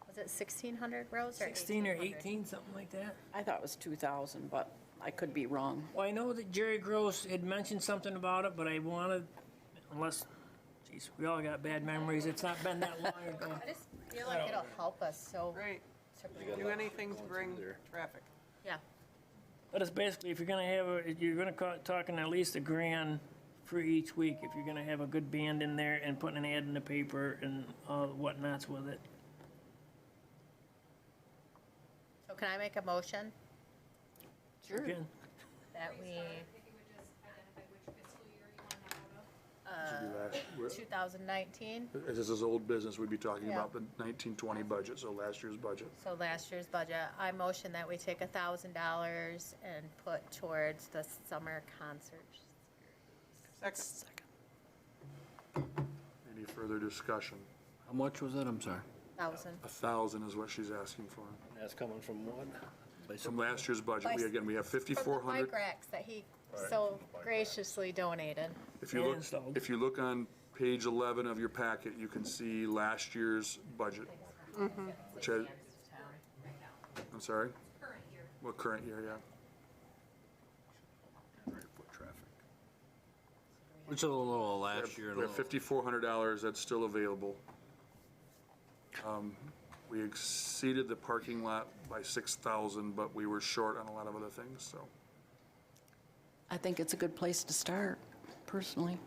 Was it 1,600, Rose, or 16 or 1,800? 18, something like that. I thought it was 2,000, but I could be wrong. Well, I know that Jerry Gross had mentioned something about it, but I wanted, unless, geez, we all got bad memories. It's not been that long ago. I just feel like it'll help us so. right, to- do anything to bring traffic. Yeah. But it's basically, if you're gonna have, you're gonna talking at least $1,000 for each week, if you're gonna have a good band in there and putting an ad in the paper and all whatnots with it. can I make a motion Sure. Again, that we, If you would just identify which fiscal year you want that out of. Should be last- 2019, As this is old business, we'd be talking Yeah. about the 1920 budget, so last year's budget. so last year's budget, I motion that we take $1,000 and put towards the summer concerts. Second. Any further discussion? How much was it? I'm sorry. 1,000. 1,000 is what she's asking for. That's coming from what? From last year's budget, we have From the 5,400. bike racks that he so graciously donated. If you And look, installed. if you look on page 11 of your packet, you can see last year's budget. Which had, I'm sorry? Current year. What current year, yeah. Foot traffic. Which is a little last year. We have $5,400 that's still available. We exceeded the parking lot by 6,000, but we were short on a lot of other things, so. I think it's a good place to start, personally.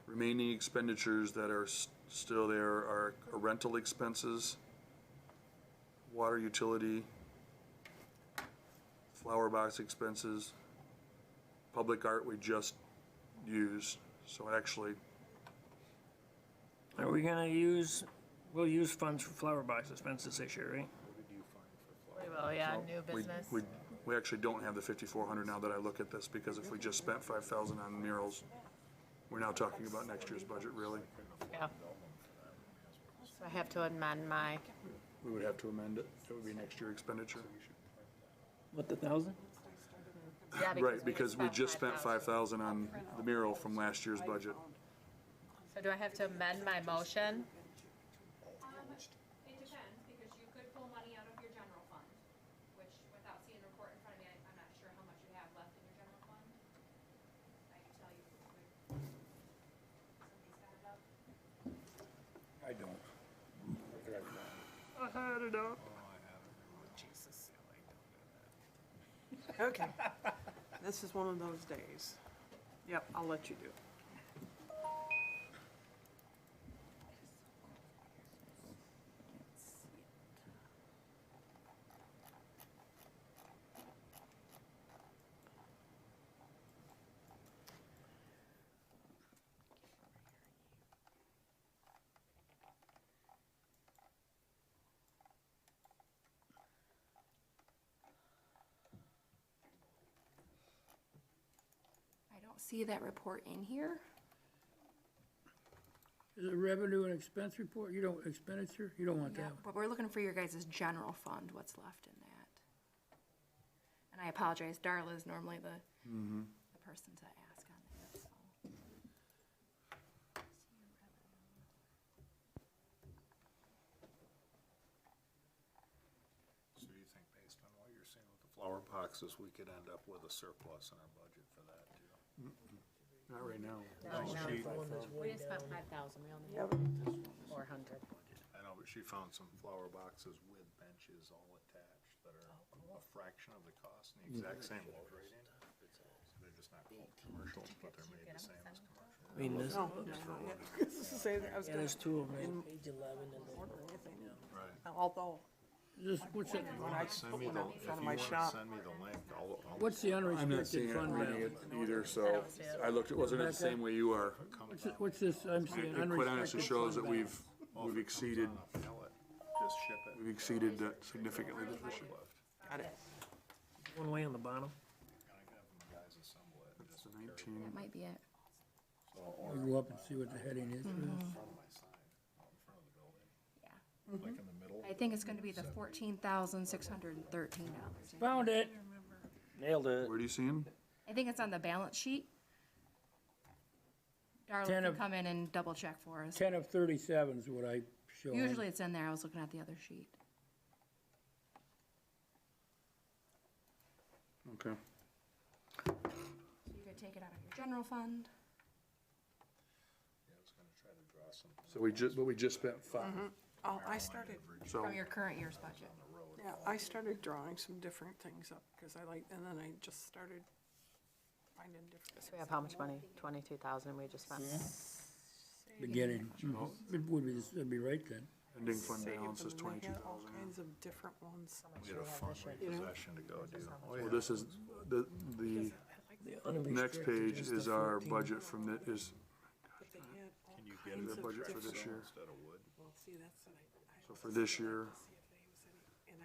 Remaining expenditures that are still there are rental expenses, water utility, flower box expenses, public art we just used, so actually, are we gonna we'll use funds for flower box expenses this year, right? We will, yeah, new business. we actually don't have the 5,400 now that I look at this, because if we just spent 5,000 on murals, we're now talking about next year's budget, really. Yeah. So I have to amend my, We would have to amend it, it would be next year expenditure. What, the 1,000? yeah, Right, because we just spent 5,000. 5,000 on the mural from last year's budget. So do I have to amend my motion? It depends, because you could pull money out of your general fund, which, without seeing the report in front of me, I'm not sure how much you have left in your general fund. I can tell you. Somebody's got it up. I don't. I had it up. Okay. This is one of those days. Yep, I'll let you do it. I don't see that report in here. Is it revenue and expense report? You don't, expenditure? You don't want Yeah, that one. but we're looking for your guys' general fund, what's left in that. And I apologize, Darla is normally the person to ask on that, so. So do you think based on what you're saying with the flower boxes, we could end up with a surplus in our budget for that too? Not right now. We just spent 5,000, we only have 400. I know, but she found some flower boxes with benches all attached that are a fraction of the cost and the exact same load rating. They're just not called commercial, but they're made the same as commercial. I mean, this, No, no, yeah. Say that I was yeah, gonna there's two of them, in- page 11 and then. order anything. Right. Although, Just, what's it, when I Send put me one the, out in if front you of my wanna shop, send me the link, I'll. what's the I'm not unrestricted seeing it, fund reading balance? it either, so I looked, it wasn't the same way you are. What's this, I'm seeing It quite honestly unrestricted shows that fund we've exceeded, Just ship it. we've exceeded that significantly this year. got it. One way on the bottom. That's the 19. That might be it. balance. I'll go up and see what the heading is for this. I think it's gonna be the $14,613. Found it. Nailed it. Where do you see him? I think it's on the balance sheet. Darla 10 can of- come in and double check for us. 10 of 37 is what I show. Usually it's in there, I was looking at the other sheet. Okay. So you could take it out of your general fund. So we just spent 5. Oh, I started, So, From your current year's budget. yeah, I started drawing some different things up, because I like, and then I just started finding different. So we have how much money? 22,000 we just spent. Beginning. It would be, it'd be right then. Ending fund saved balance is them, and they had 22,000. all kinds of different ones. We had a fund repossession to go do. Oh, Well, yeah. this is, the The next unrestricted page is the is our 14. budget from the, is But they had all Can you get kinds the of budget for different- this year. Instead of wood? Well, see, that's what I So for this year,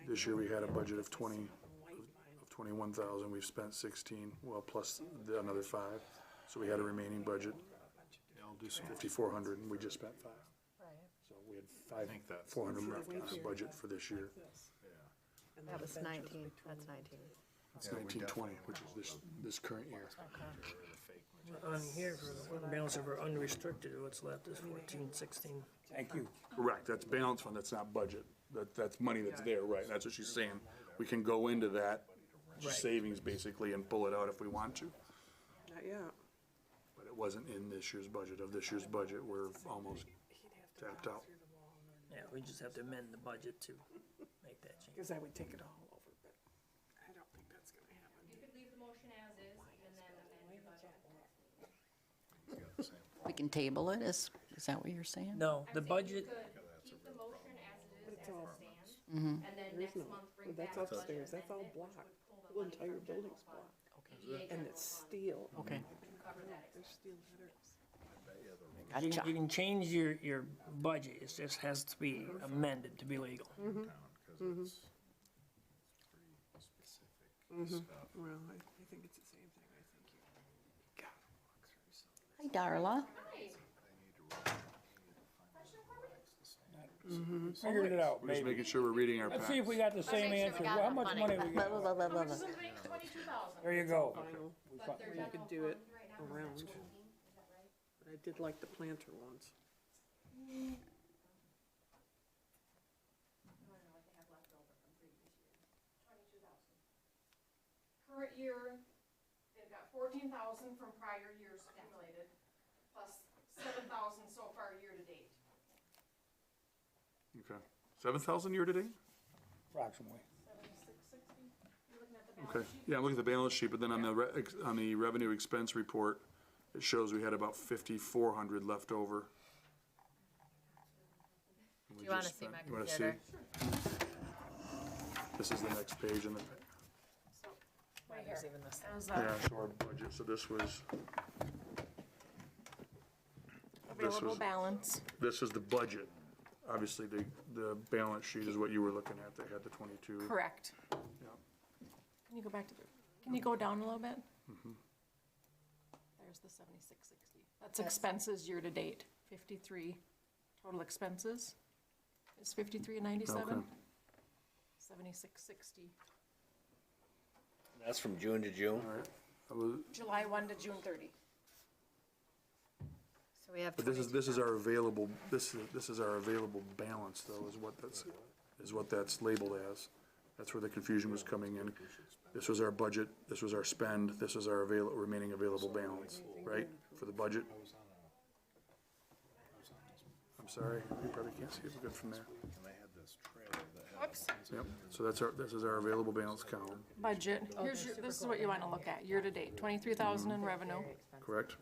this year we had a budget of 21,000, we've spent 16, well, plus another 5. So we had a remaining budget, Yeah, I'll do some. 5,400, and we just spent 5. Right. So we had think that's- 400 left on our budget for this year. That was 19, that's 19. It's 1920, which is this current year. On here, for the balance of our unrestricted, what's left is 1416. Thank you. Correct, that's balance fund, that's not budget. That's money that's there, right, that's what she's saying. We can go into that Right. savings basically and pull it out if we want to. Not yet. But it wasn't in this year's budget. Of this year's budget, we're almost tapped out. Yeah, we just have to amend the budget to make that change. Because I would take it all over, but I don't think that's gonna happen. You could leave the motion as is and then amend your budget. We can table it, is that what you're saying? No, the budget, You could keep the motion as it is, as it stands, Mm-hmm. and then There is next no, month bring well, back that's the budget upstairs, that's all amendment, which block. would pull The the money entire from general building's fund. block. DDA And general it's fund steel. Okay. to cover that There's steel headers. you Gotcha. can change your budget, it just has to be amended to be legal. Because it's pretty specific stuff. Well, I think it's the same thing, I think you gotta walk through some. Hi, Darla. Figured it out, We're just maybe. making sure we're reading our Let's see if facts. we got the same make sure we answer. got How enough much money. money we got? Blah, blah, blah, blah, blah. This is 22,000. There you go. Final, We But fi- their you general could do it fund right now is around. 14, is that right? but I did like the planter ones. I don't know what they have left over from previous years. 22,000. Current year, they've got 14,000 from prior years accumulated, plus 7,000 so far year to date. Okay. 7,000 year-to-date? Approximately. 7660. You're looking at the balance Okay. sheet. Yeah, I'm looking at the balance sheet, but then on the revenue expense report, it shows we had about 5,400 left over. Do you wanna see my You wanna computer? see? This is the next page in the, Right here. yeah, so our budget, so this was, Available was- balance. this is the budget. Obviously, the balance sheet is what you were looking at, they had the 22. Correct. Yeah. Can you go back to the, can you go down a little bit? There's the 7660. That's expenses year-to-date, 53. Total expenses is 5397. Okay. 7660. That's from June to June. All right. That was- July 1 to June 30. So we have But this is our available, this is our available balance, though, is what that's labeled as. That's where the confusion was coming in. This was our budget, this was our spend, this is our remaining available balance, right, for the budget? I'm sorry, you probably can't see it good from there. And they had this trailer that had. Oops. Yep, so this is our available balance column, Budget, here's your, this is what you want to look at, year-to-date, 23,000 in revenue, correct?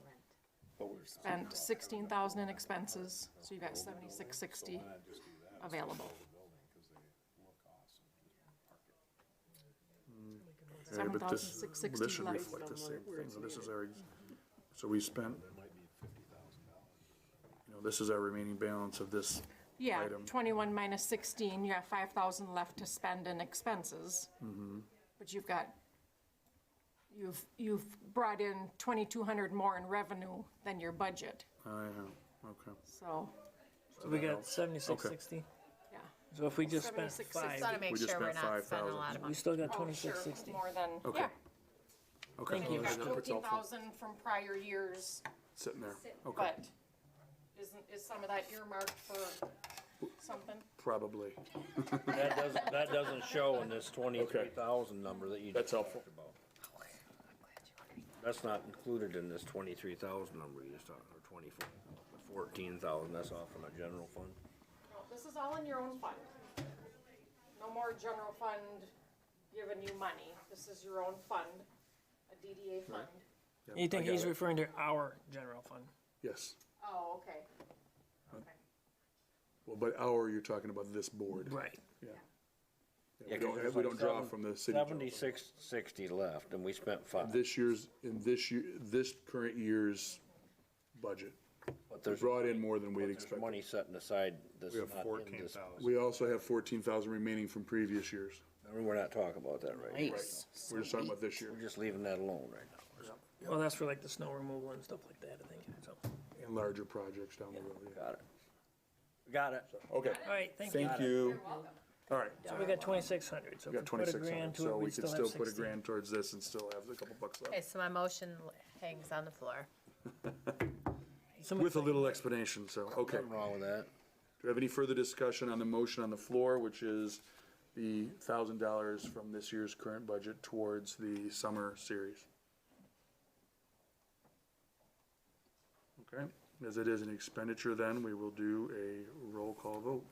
spent 16,000 in expenses, so you got 7660 available. Yeah, but this 7,660 should left. reflect the same thing, so this is our, so we spent, this is our remaining balance of this Yeah, item. 21 minus 16, you have 5,000 left to spend in expenses. But you've brought in 2,200 more in revenue than your budget, I have, okay. so, So we got 7660. yeah. So if we just spent 7660. Just five, wanna make We just sure we're spent not spending a 5,000. lot of we money. still got Oh, sure, 2660. more than, Okay. yeah. Okay. Thank you. You got That's helpful. 14,000 from prior years, Sitting there, okay, but is some of that earmarked for something? probably. That doesn't show in this 23,000 number that you That's just helpful. talked about. That's not included in this 23,000 number you just talked, or 24, the 14,000, that's off from the general fund. No, this is all in your own fund. No more general fund giving you money. This is your own fund, a DDA fund. Yep, You think I got he's it. referring to our general fund? Yes, Oh, okay. Okay. Well, by you're talking about this board. Right. Yeah. Yeah, We don't, 'cause we there's don't draw like from the city. general fund. 7660 left, and we spent 5. This current year's budget, But we brought in more than we had there's expected. money setting aside that's We have not in this. 14,000. We also have 14,000 remaining from previous years. We're not talking about that right now. Nice. We're just talking about this year We're just leaving that alone right now. Well, that's for like the snow removal and stuff like that, I think, so. and larger projects down the road. yeah. Got it. Got it. Okay, All right, thank you. thank you. All right, So we got 2,600, so we if got we put a 2,600, grand to so it, we we'd could still have still put a 16. grand towards this and still have a couple bucks Okay, left. so my motion hangs on the floor. With a little explanation, so, okay. Nothing wrong with that. Do we have any further discussion on the motion on the floor, which is the $1,000 from this year's current budget towards the summer series? Okay, as it is an expenditure, then we will do a roll call vote.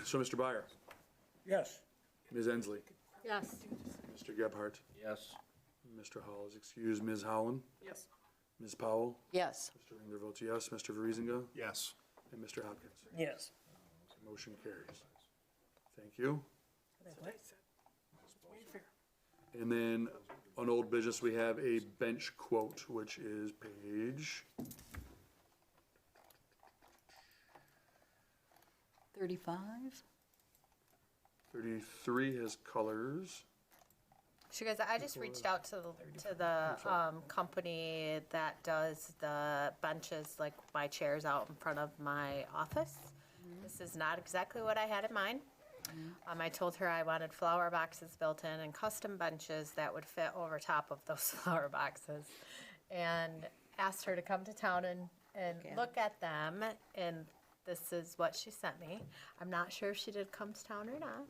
So, Mr. Byer, Yes. Ms. Ensley, Yes. Mr. Gebhardt, Yes. Mr. Hall is excused, Ms. Howland, Yes. Ms. Powell, Yes. Mr. Ringler votes yes, Mr. Verisinga, Yes. and Mr. Hopkins. Yes. Motion carries. Thank you. And then on old business, we have a bench quote, which is page 35? 33 has colors. So guys, I just reached out to the company that does the benches, like my chairs out in front of my office. This is not exactly what I had in mind. I told her I wanted flower boxes built in and custom benches that would fit over top of those flower boxes. And asked her to come to town and look at them, and this is what she sent me. I'm not sure if she did come to town or not.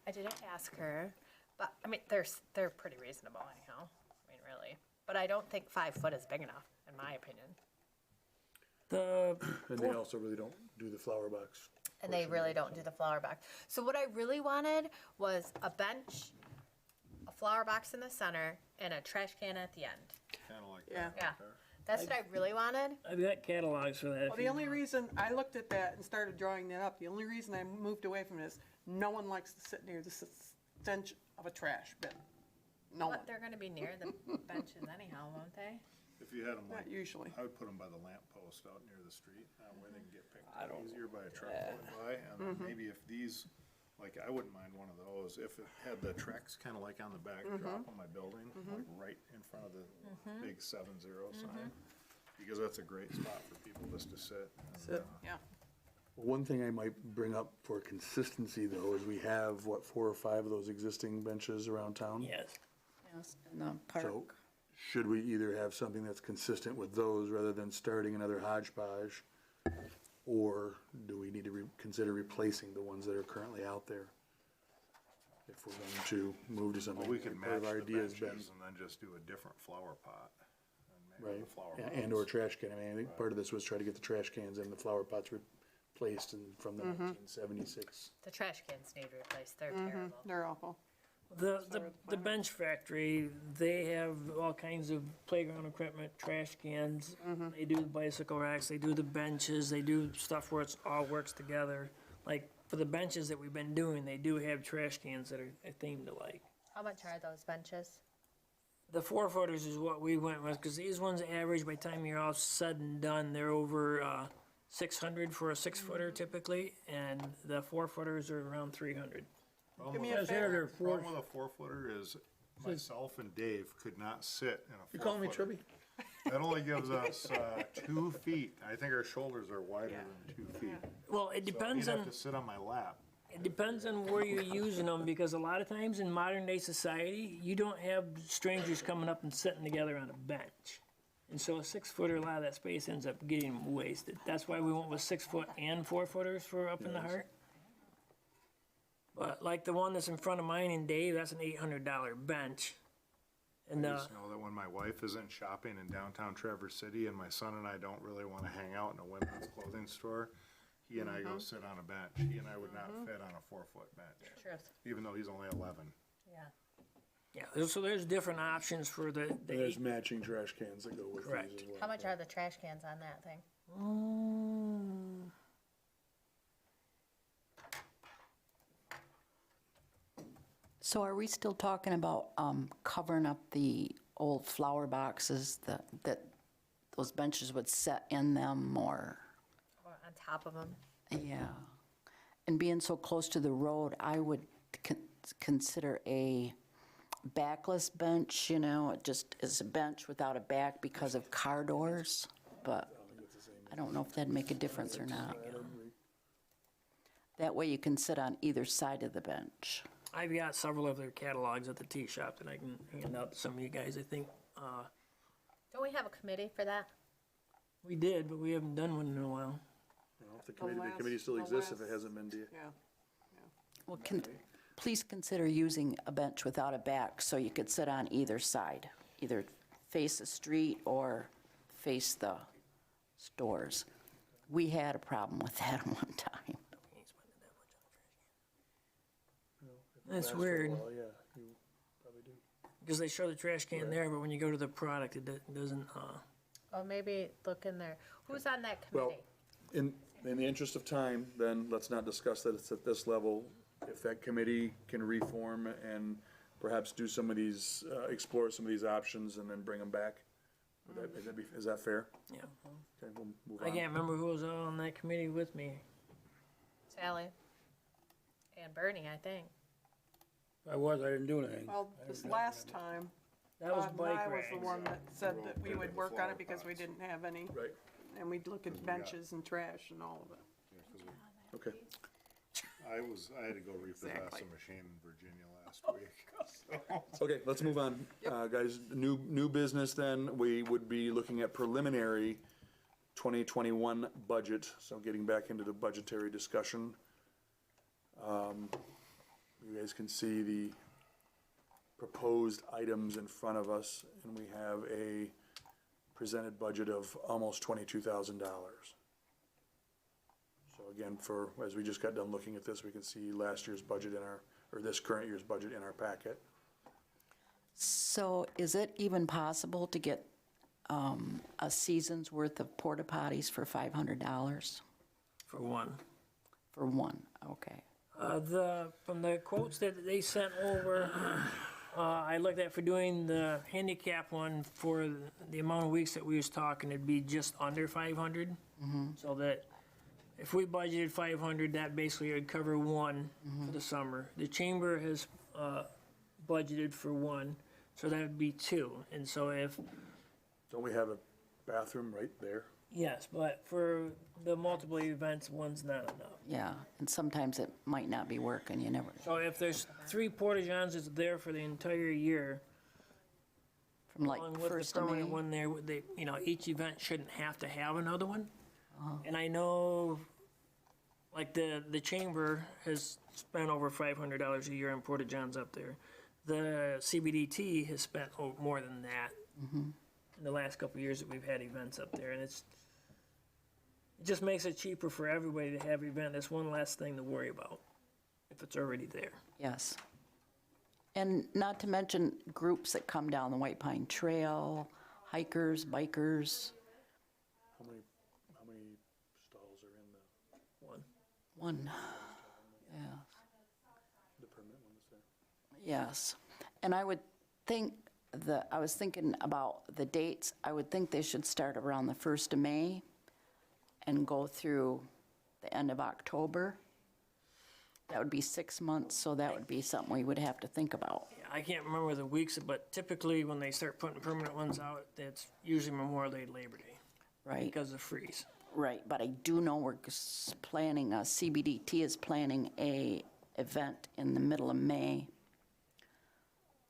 I didn't ask her, but, I mean, they're pretty reasonable anyhow, I mean, really. But I don't think 5 foot is big enough, in my opinion. And they also really don't do the flower box. And they really don't do the flower box. So what I really wanted was a bench, a flower box in the center, and a trash can at the end. Kinda like Yeah. Yeah, that's what I really wanted. I've got catalogs for that. if Well, the you only want. reason I looked at that and started drawing that up, the only reason I moved away from this, no one likes to sit near the stench of a trash bin. No one, But they're gonna be near the benches anyhow, won't they? If you had them like, not usually. I would put them by the lamp post out near the street, that way they can get picked up easier by a truck going by. And maybe if these, like, I wouldn't mind one of those, if it had the Trex kinda like on the backdrop of my building, like right in front of the big 7-0 sign. Because that's a great spot for people just to sit. and, Sit, yeah. One thing I might bring up for consistency, though, is we have, 4 or 5 of those existing benches around town? Yes. Yes, in the So, park. should we either have something that's consistent with those rather than starting another hodgepodge? Or do we need to consider replacing the ones that are currently out there? If we're going to move to something. Well, we could Part match of our the idea has benches been- and then just do a different flower pot. And maybe Right, the flower and pots. or trash can. I mean, I think part of this was try to get the trash cans and the flower pots replaced from the 1976. The trash cans need replaced, they're terrible. They're awful. The bench factory, they have all kinds of playground equipment, trash cans. They do the bicycle racks, they do the benches, they do stuff where it's all works together. Like, for the benches that we've been doing, they do have trash cans that are themed alike. How much are those benches? The 4-footers is what we went with, because these ones average, by the time you're all said and done, they're over 600 for a 6-footer typically, and the 4-footers are around 300. Give me a Says here fair, they're Problem with a 4-footer is myself and Dave could not sit in a 4-footer. You calling me Tribby? That only gives us 2 feet. I think our shoulders are wider than 2 feet. Well, it So depends he'd on. have to sit on my lap. It depends on where you're using them, because a lot of times in modern day society, you don't have strangers coming up and sitting together on a bench. And so a 6-footer, a lot of that space ends up getting wasted. That's why we went with 6-foot and 4-footers for up in the heart. But like the one that's in front of mine and Dave, that's an $800 bench. And I just know that when my wife isn't shopping in downtown Traverse City and my son and I don't really want to hang out in a women's clothing store, he and I go sit on a bench. He and I would not fit on a 4-foot bench, Truth. even though he's only 11. Yeah. yeah, so there's different options for the There's matching trash cans that go with these Correct. as well. How much are the trash cans on that thing? So are we still talking about covering up the old flower boxes that those benches would set in them, or? Or on top of them. Yeah. And being so close to the road, I would consider a backless bench, you know, it just is a bench without a back because of car doors, but I don't know if that'd make a difference or not. That way you can sit on either side of the bench. I've got several of their catalogs at the tea shop that I can hand out to some of you guys. I think Don't we have a committee for that? we did, but we haven't done one in a while. Well, if the committee still exists, if it hasn't been, Yeah. Well, please consider using a bench without a back so you could sit on either side, either face the street or face the stores. We had a problem with that one time. That's weird, well, yeah, you probably do. because they show the trash can there, but when you go to the product, it doesn't, Oh, maybe look in there. Who's on that Well, committee? in the interest of time, then let's not discuss that it's at this level. If that committee can reform and perhaps do some of these, explore some of these options and then bring them back, is that fair? yeah. Okay, we'll move I on. can't remember who was on that committee with me. Sally. And Bernie, I think. If I didn't do anything. Well, this last time, That was Bob and I bike was the rags. one that said that we would work on it because we didn't have any. Right, And we'd look at benches and trash and all of it. okay. I had to go repossess Exactly. a machine in Virginia last week. Okay, let's move on. Guys, new business then, we would be looking at preliminary 2021 budget, so getting back into the budgetary discussion. You guys can see the proposed items in front of us, and we have a presented budget of almost $22,000. So again, as we just got done looking at this, we can see last year's budget or this current year's budget in our packet. So is it even possible to get a season's worth of porta potties for $500 For one. for one? Okay. From the quotes that they sent over, I looked at for doing the handicap one for the amount of weeks that we was talking, it'd be just under 500. So that if we budgeted 500, that basically would cover one for the summer. The chamber has budgeted for one, so that would be two. And so Don't we have a bathroom right there? yes, but for the multiple events, one's not enough. Yeah, and sometimes it might not be working, you never, So if there's 3 porta-johns that's there for the entire year, from like along with the 1st of May. permanent one there, each event shouldn't have to have another one. And I know, like, the chamber has spent over $500 a year on porta-johns up there. The CBDT has spent more than that in the last couple of years that we've had events up there, and it just makes it cheaper for everybody to have an event. That's one less thing to worry about if it's already there. Yes. And not to mention groups that come down the White Pine Trail, hikers, bikers. How many stalls are in the One. Yeah. permanent ones there? Yes. And I would think I was thinking about the dates. I would think they should start around the 1st of May and go through the end of October. That would be 6 months, so that would be something we would have to think about. Yeah, I can't remember the weeks, but typically when they start putting permanent ones out, it's usually Memorial Day, Labor Day, Right, because of freeze. right. But I do know we're planning, CBDT is planning a event in the middle of May.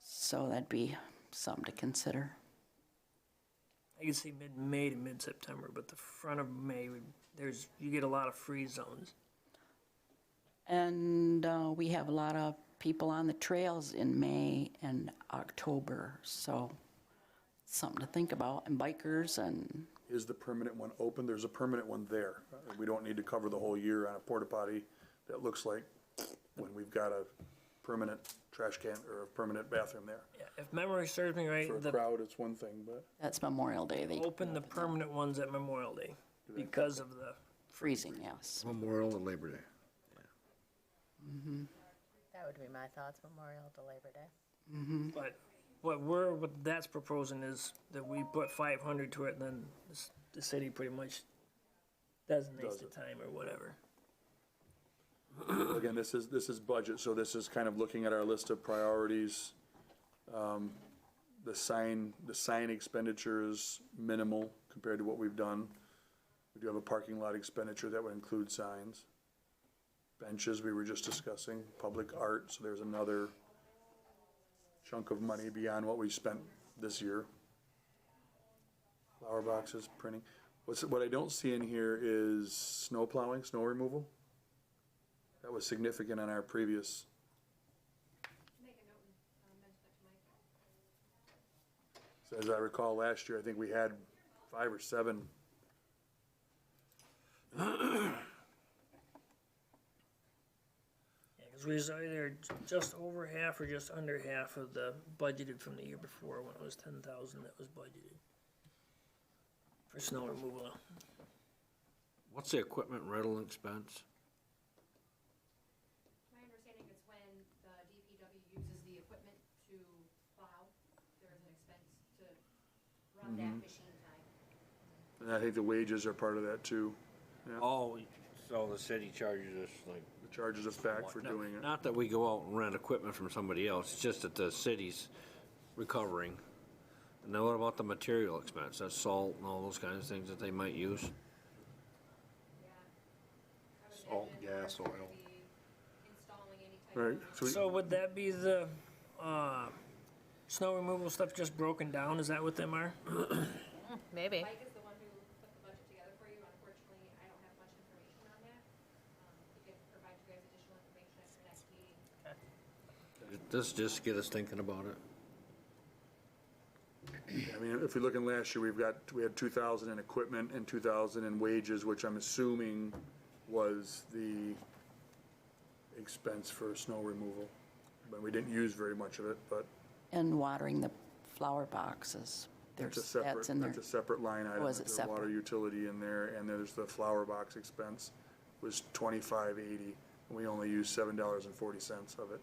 So that'd be something to consider. I can see mid-May to mid-September, but the front of May, you get a lot of freeze zones. And we have a lot of people on the trails in May and October, so something to think about, and bikers and, Is the permanent one open? There's a permanent one there. We don't need to cover the whole year on a porta potty that looks like when we've got a permanent trash can or a permanent bathroom there. Yeah, if memory serves me right, For a crowd, it's one thing, but that's Memorial Day, they open the permanent ones at Memorial Day because of the, freezing, yes. Memorial and Labor Day. That would be my thoughts, Memorial to Labor Day. But what that's proposing is that we put 500 to it, and then the city pretty much designates the time or whatever. Again, this is budget, so this is kind of looking at our list of priorities. The sign expenditures minimal compared to what we've done. We do have a parking lot expenditure that would include signs. Benches, we were just discussing, public art, so there's another chunk of money beyond what we spent this year. Flower boxes, printing. What I don't see in here is snow plowing, snow removal. That was significant on our previous. So as I recall, last year, I think we had 5 or 7. Because we was either just over half or just under half of the budgeted from the year before, when it was 10,000 that was budgeted for snow removal. What's the equipment rental expense? My understanding is when the DPW uses the equipment to plow, there is an expense to run that machine time. And I think the wages are part of that too. Yeah. Oh, so the city charges us like. The charges us back for doing it. Not that we go out and rent equipment from somebody else, it's just that the city's recovering. And then what about the material expense? That's salt and all those kinds of things that they might use? Salt, gas, oil. Right. So would that be the snow removal stuff just broken down? Is that what them are? Maybe. Mike is the one who put the budget together for you. Unfortunately, I don't have much information on that. He could provide you guys additional information at your next meeting. This just get us thinking about it. I mean, if we look in last year, we had 2,000 in equipment and 2,000 in wages, which I'm assuming was the expense for snow removal. But we didn't use very much of it, but And watering the flower boxes. that's There's, a that's in there. separate line item. Was it There's water separate? utility in there, and there's the flower box expense was $25.80, and we only used $7.40 of it.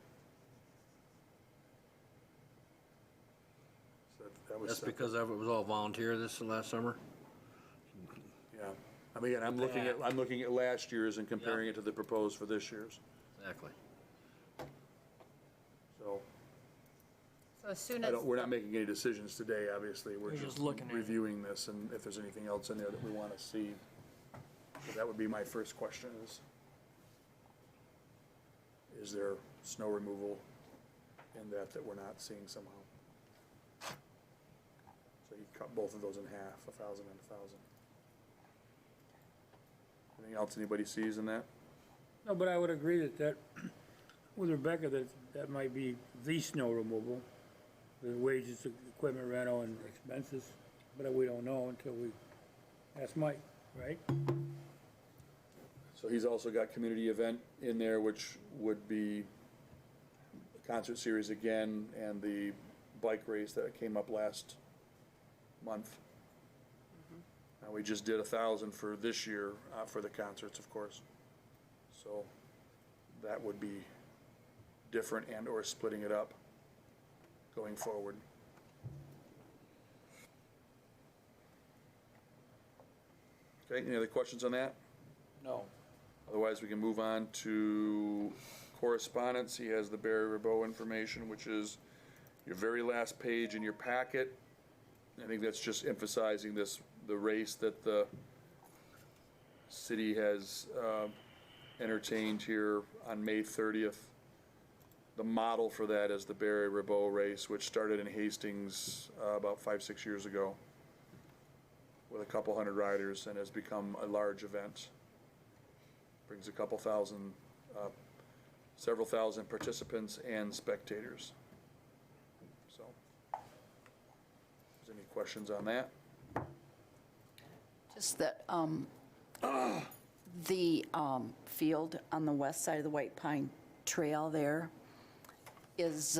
So that was That's separate. because of it was all volunteer this last summer? Yeah, I mean, I'm looking at last year's and comparing it to the proposed for this year's, Exactly. So so. as soon as, We're not making any decisions today, obviously, we're We're just just looking at it. reviewing this, and if there's anything else in there that we wanna see. So that would be my first question is there snow removal in that we're not seeing somehow? So you cut both of those in half, 1,000 and 1,000. Anything else anybody sees in that? No, but I would agree that with Rebecca, that might be the snow removal, the wages, equipment rental, and expenses, but we don't know until we ask Mike, right? So he's also got community event in there, which would be a concert series again, and the bike race that came up last month. Now, we just did 1,000 for this year, for the concerts, of course. So that would be different and or splitting it up going forward. Okay, any other questions on that? No. Otherwise, we can move on to correspondence. He has the Barry Rabeau information, which is your very last page in your packet. I think that's just emphasizing the race that the city has entertained here on May 30th. The model for that is the Barry Rabeau race, which started in Hastings about 5-6 years ago with a couple hundred riders and has become a large event. Brings a couple thousand, several thousand participants and spectators. So, is there any questions on that? Just that, the field on the west side of the White Pine Trail there is,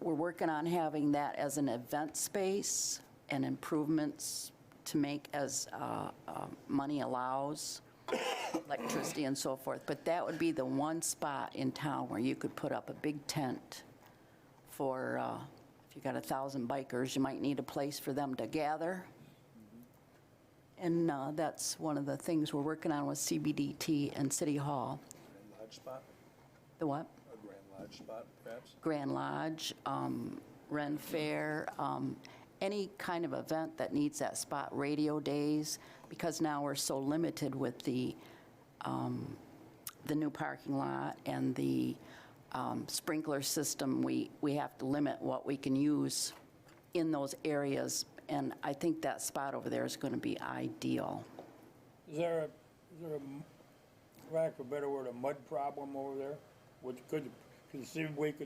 we're working on having that as an event space and improvements to make as money allows. electricity and so forth. But that would be the one spot in town where you could put up a big tent for, if you got 1,000 bikers, you might need a place for them to gather. And that's one of the things we're working on with CBDT and City Hall. Grand Lodge spot, The what? a Grand Lodge spot, perhaps? Grand Lodge, Ren Fair, any kind of event that needs that spot, radio days, because now we're so limited with the new parking lot and the sprinkler system, we have to limit what we can use in those areas, and I think that spot over there is going to be ideal. Is there a, for lack of a better word, a mud problem over there? Which could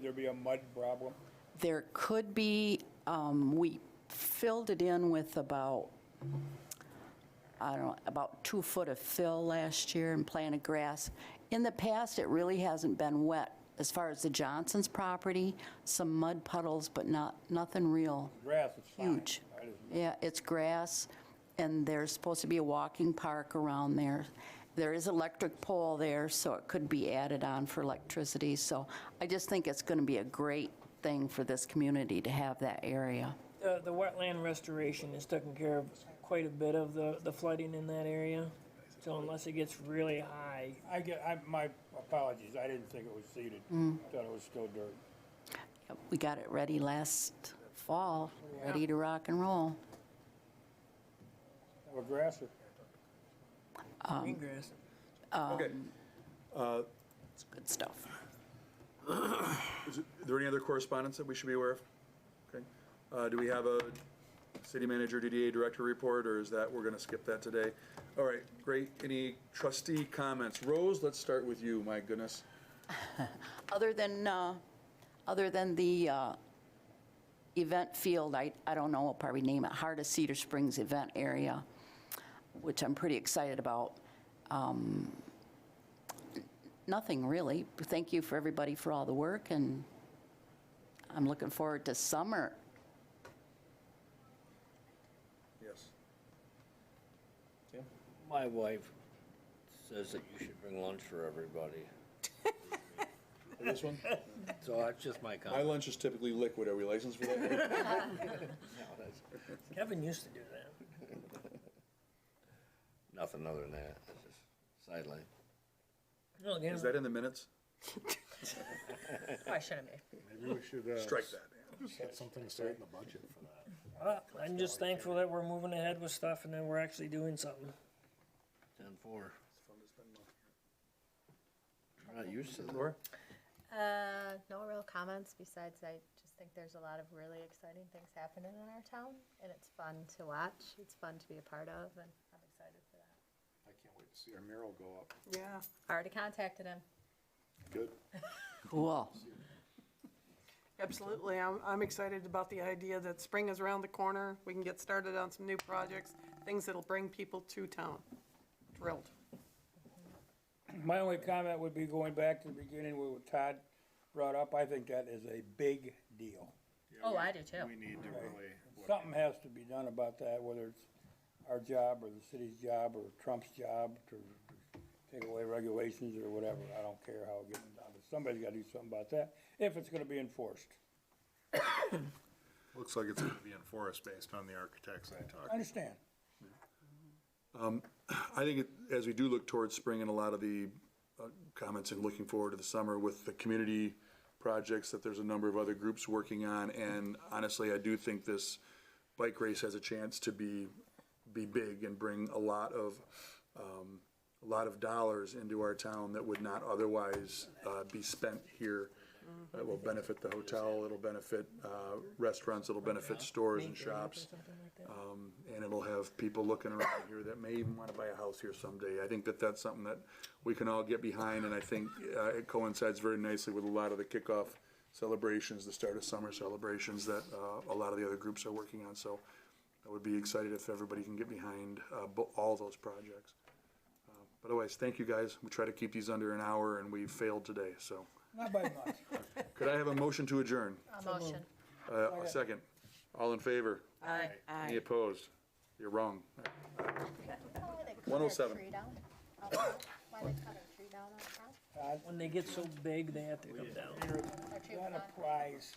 there be a mud problem? There could be, we filled it in with about, I don't know, about 2 foot of fill last year and planted grass. In the past, it really hasn't been wet. As far as the Johnson's property, some mud puddles, but nothing real Grass is fine. huge. Yeah, it's grass, and there's supposed to be a walking park around there. There is an electric pole there, so it could be added on for electricity. So I just think it's going to be a great thing for this community to have that area. The wetland restoration is taking care of quite a bit of the flooding in that area. So unless it gets really high, My apologies, I didn't think it was seeded. Thought it was still dirt. We got it ready last fall, ready to rock and roll. Have a grasser. green grass. Okay. It's good stuff. Is there any other correspondence that we should be aware of? Okay. Do we have a city manager, DDA director report, or is that, we're going to skip that today? All right, great. Any trustee comments? Rose, let's start with you, my goodness. Other than the event field, I don't know, I'll probably name it Heart of Cedar Springs event area, which I'm pretty excited about. Nothing really. Thank you for everybody for all the work, and I'm looking forward to summer. Yes. My wife says that you should bring lunch for everybody. This one? So that's just my My comment. lunch is typically liquid. Are we licensed for that? No, that's Kevin used to do that. nothing other than that. It's just sideline. No, again, Is that in the minutes? Why shouldn't be? Maybe we should, Strike that. set something aside in the budget for that. I'm just thankful that we're moving ahead with stuff and then we're actually doing something. 10-4. We're not used to that. Laura? No real comments besides I just think there's a lot of really exciting things happening in our town, and it's fun to watch. It's fun to be a part of, and I'm excited for that. I can't wait to see our mural go up. Yeah. Already contacted him. Good. Cool. Absolutely. I'm excited about the idea that spring is around the corner. We can get started on some new projects, things that'll bring people to town. Thrilled. My only comment would be going back to the beginning with what Todd brought up. I think that is a big deal. Oh, I do too. We need to really. Something has to be done about that, whether it's our job or the city's job or Trump's job to take away regulations or whatever. I don't care how it gets done, but somebody's got to do something about that if it's going to be enforced. Looks like it's going to be enforced based on the architects I I talked to. understand. I think as we do look towards spring and a lot of the comments and looking forward to the summer with the community projects that there's a number of other groups working on, and honestly, I do think this bike race has a chance to be big and bring a lot of dollars into our town that would not otherwise be spent here. It will benefit the hotel, it'll benefit restaurants, it'll benefit stores and shops. And it'll have people looking around here that may even want to buy a house here someday. I think that that's something that we can all get behind, and I think it coincides very nicely with a lot of the kickoff celebrations, the start of summer celebrations that a lot of the other groups are working on. So I would be excited if everybody can get behind all those projects. But otherwise, thank you guys. We try to keep these under an hour, and we failed today, so. Not by much. Could I have a motion to adjourn? A motion. A second. All in favor? Aye. Any opposed? You're wrong. 107. Why they cut a tree down on top? When they get so big, they have to come down. A tree That was on? applies,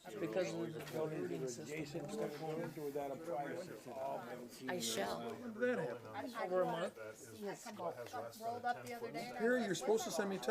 That's because of the buildings rooting that are system. adjacent to the building, or that applies to all buildings? I shall. Over a month. I come rolled up the other day. and I Here, was like, you're supposed to send me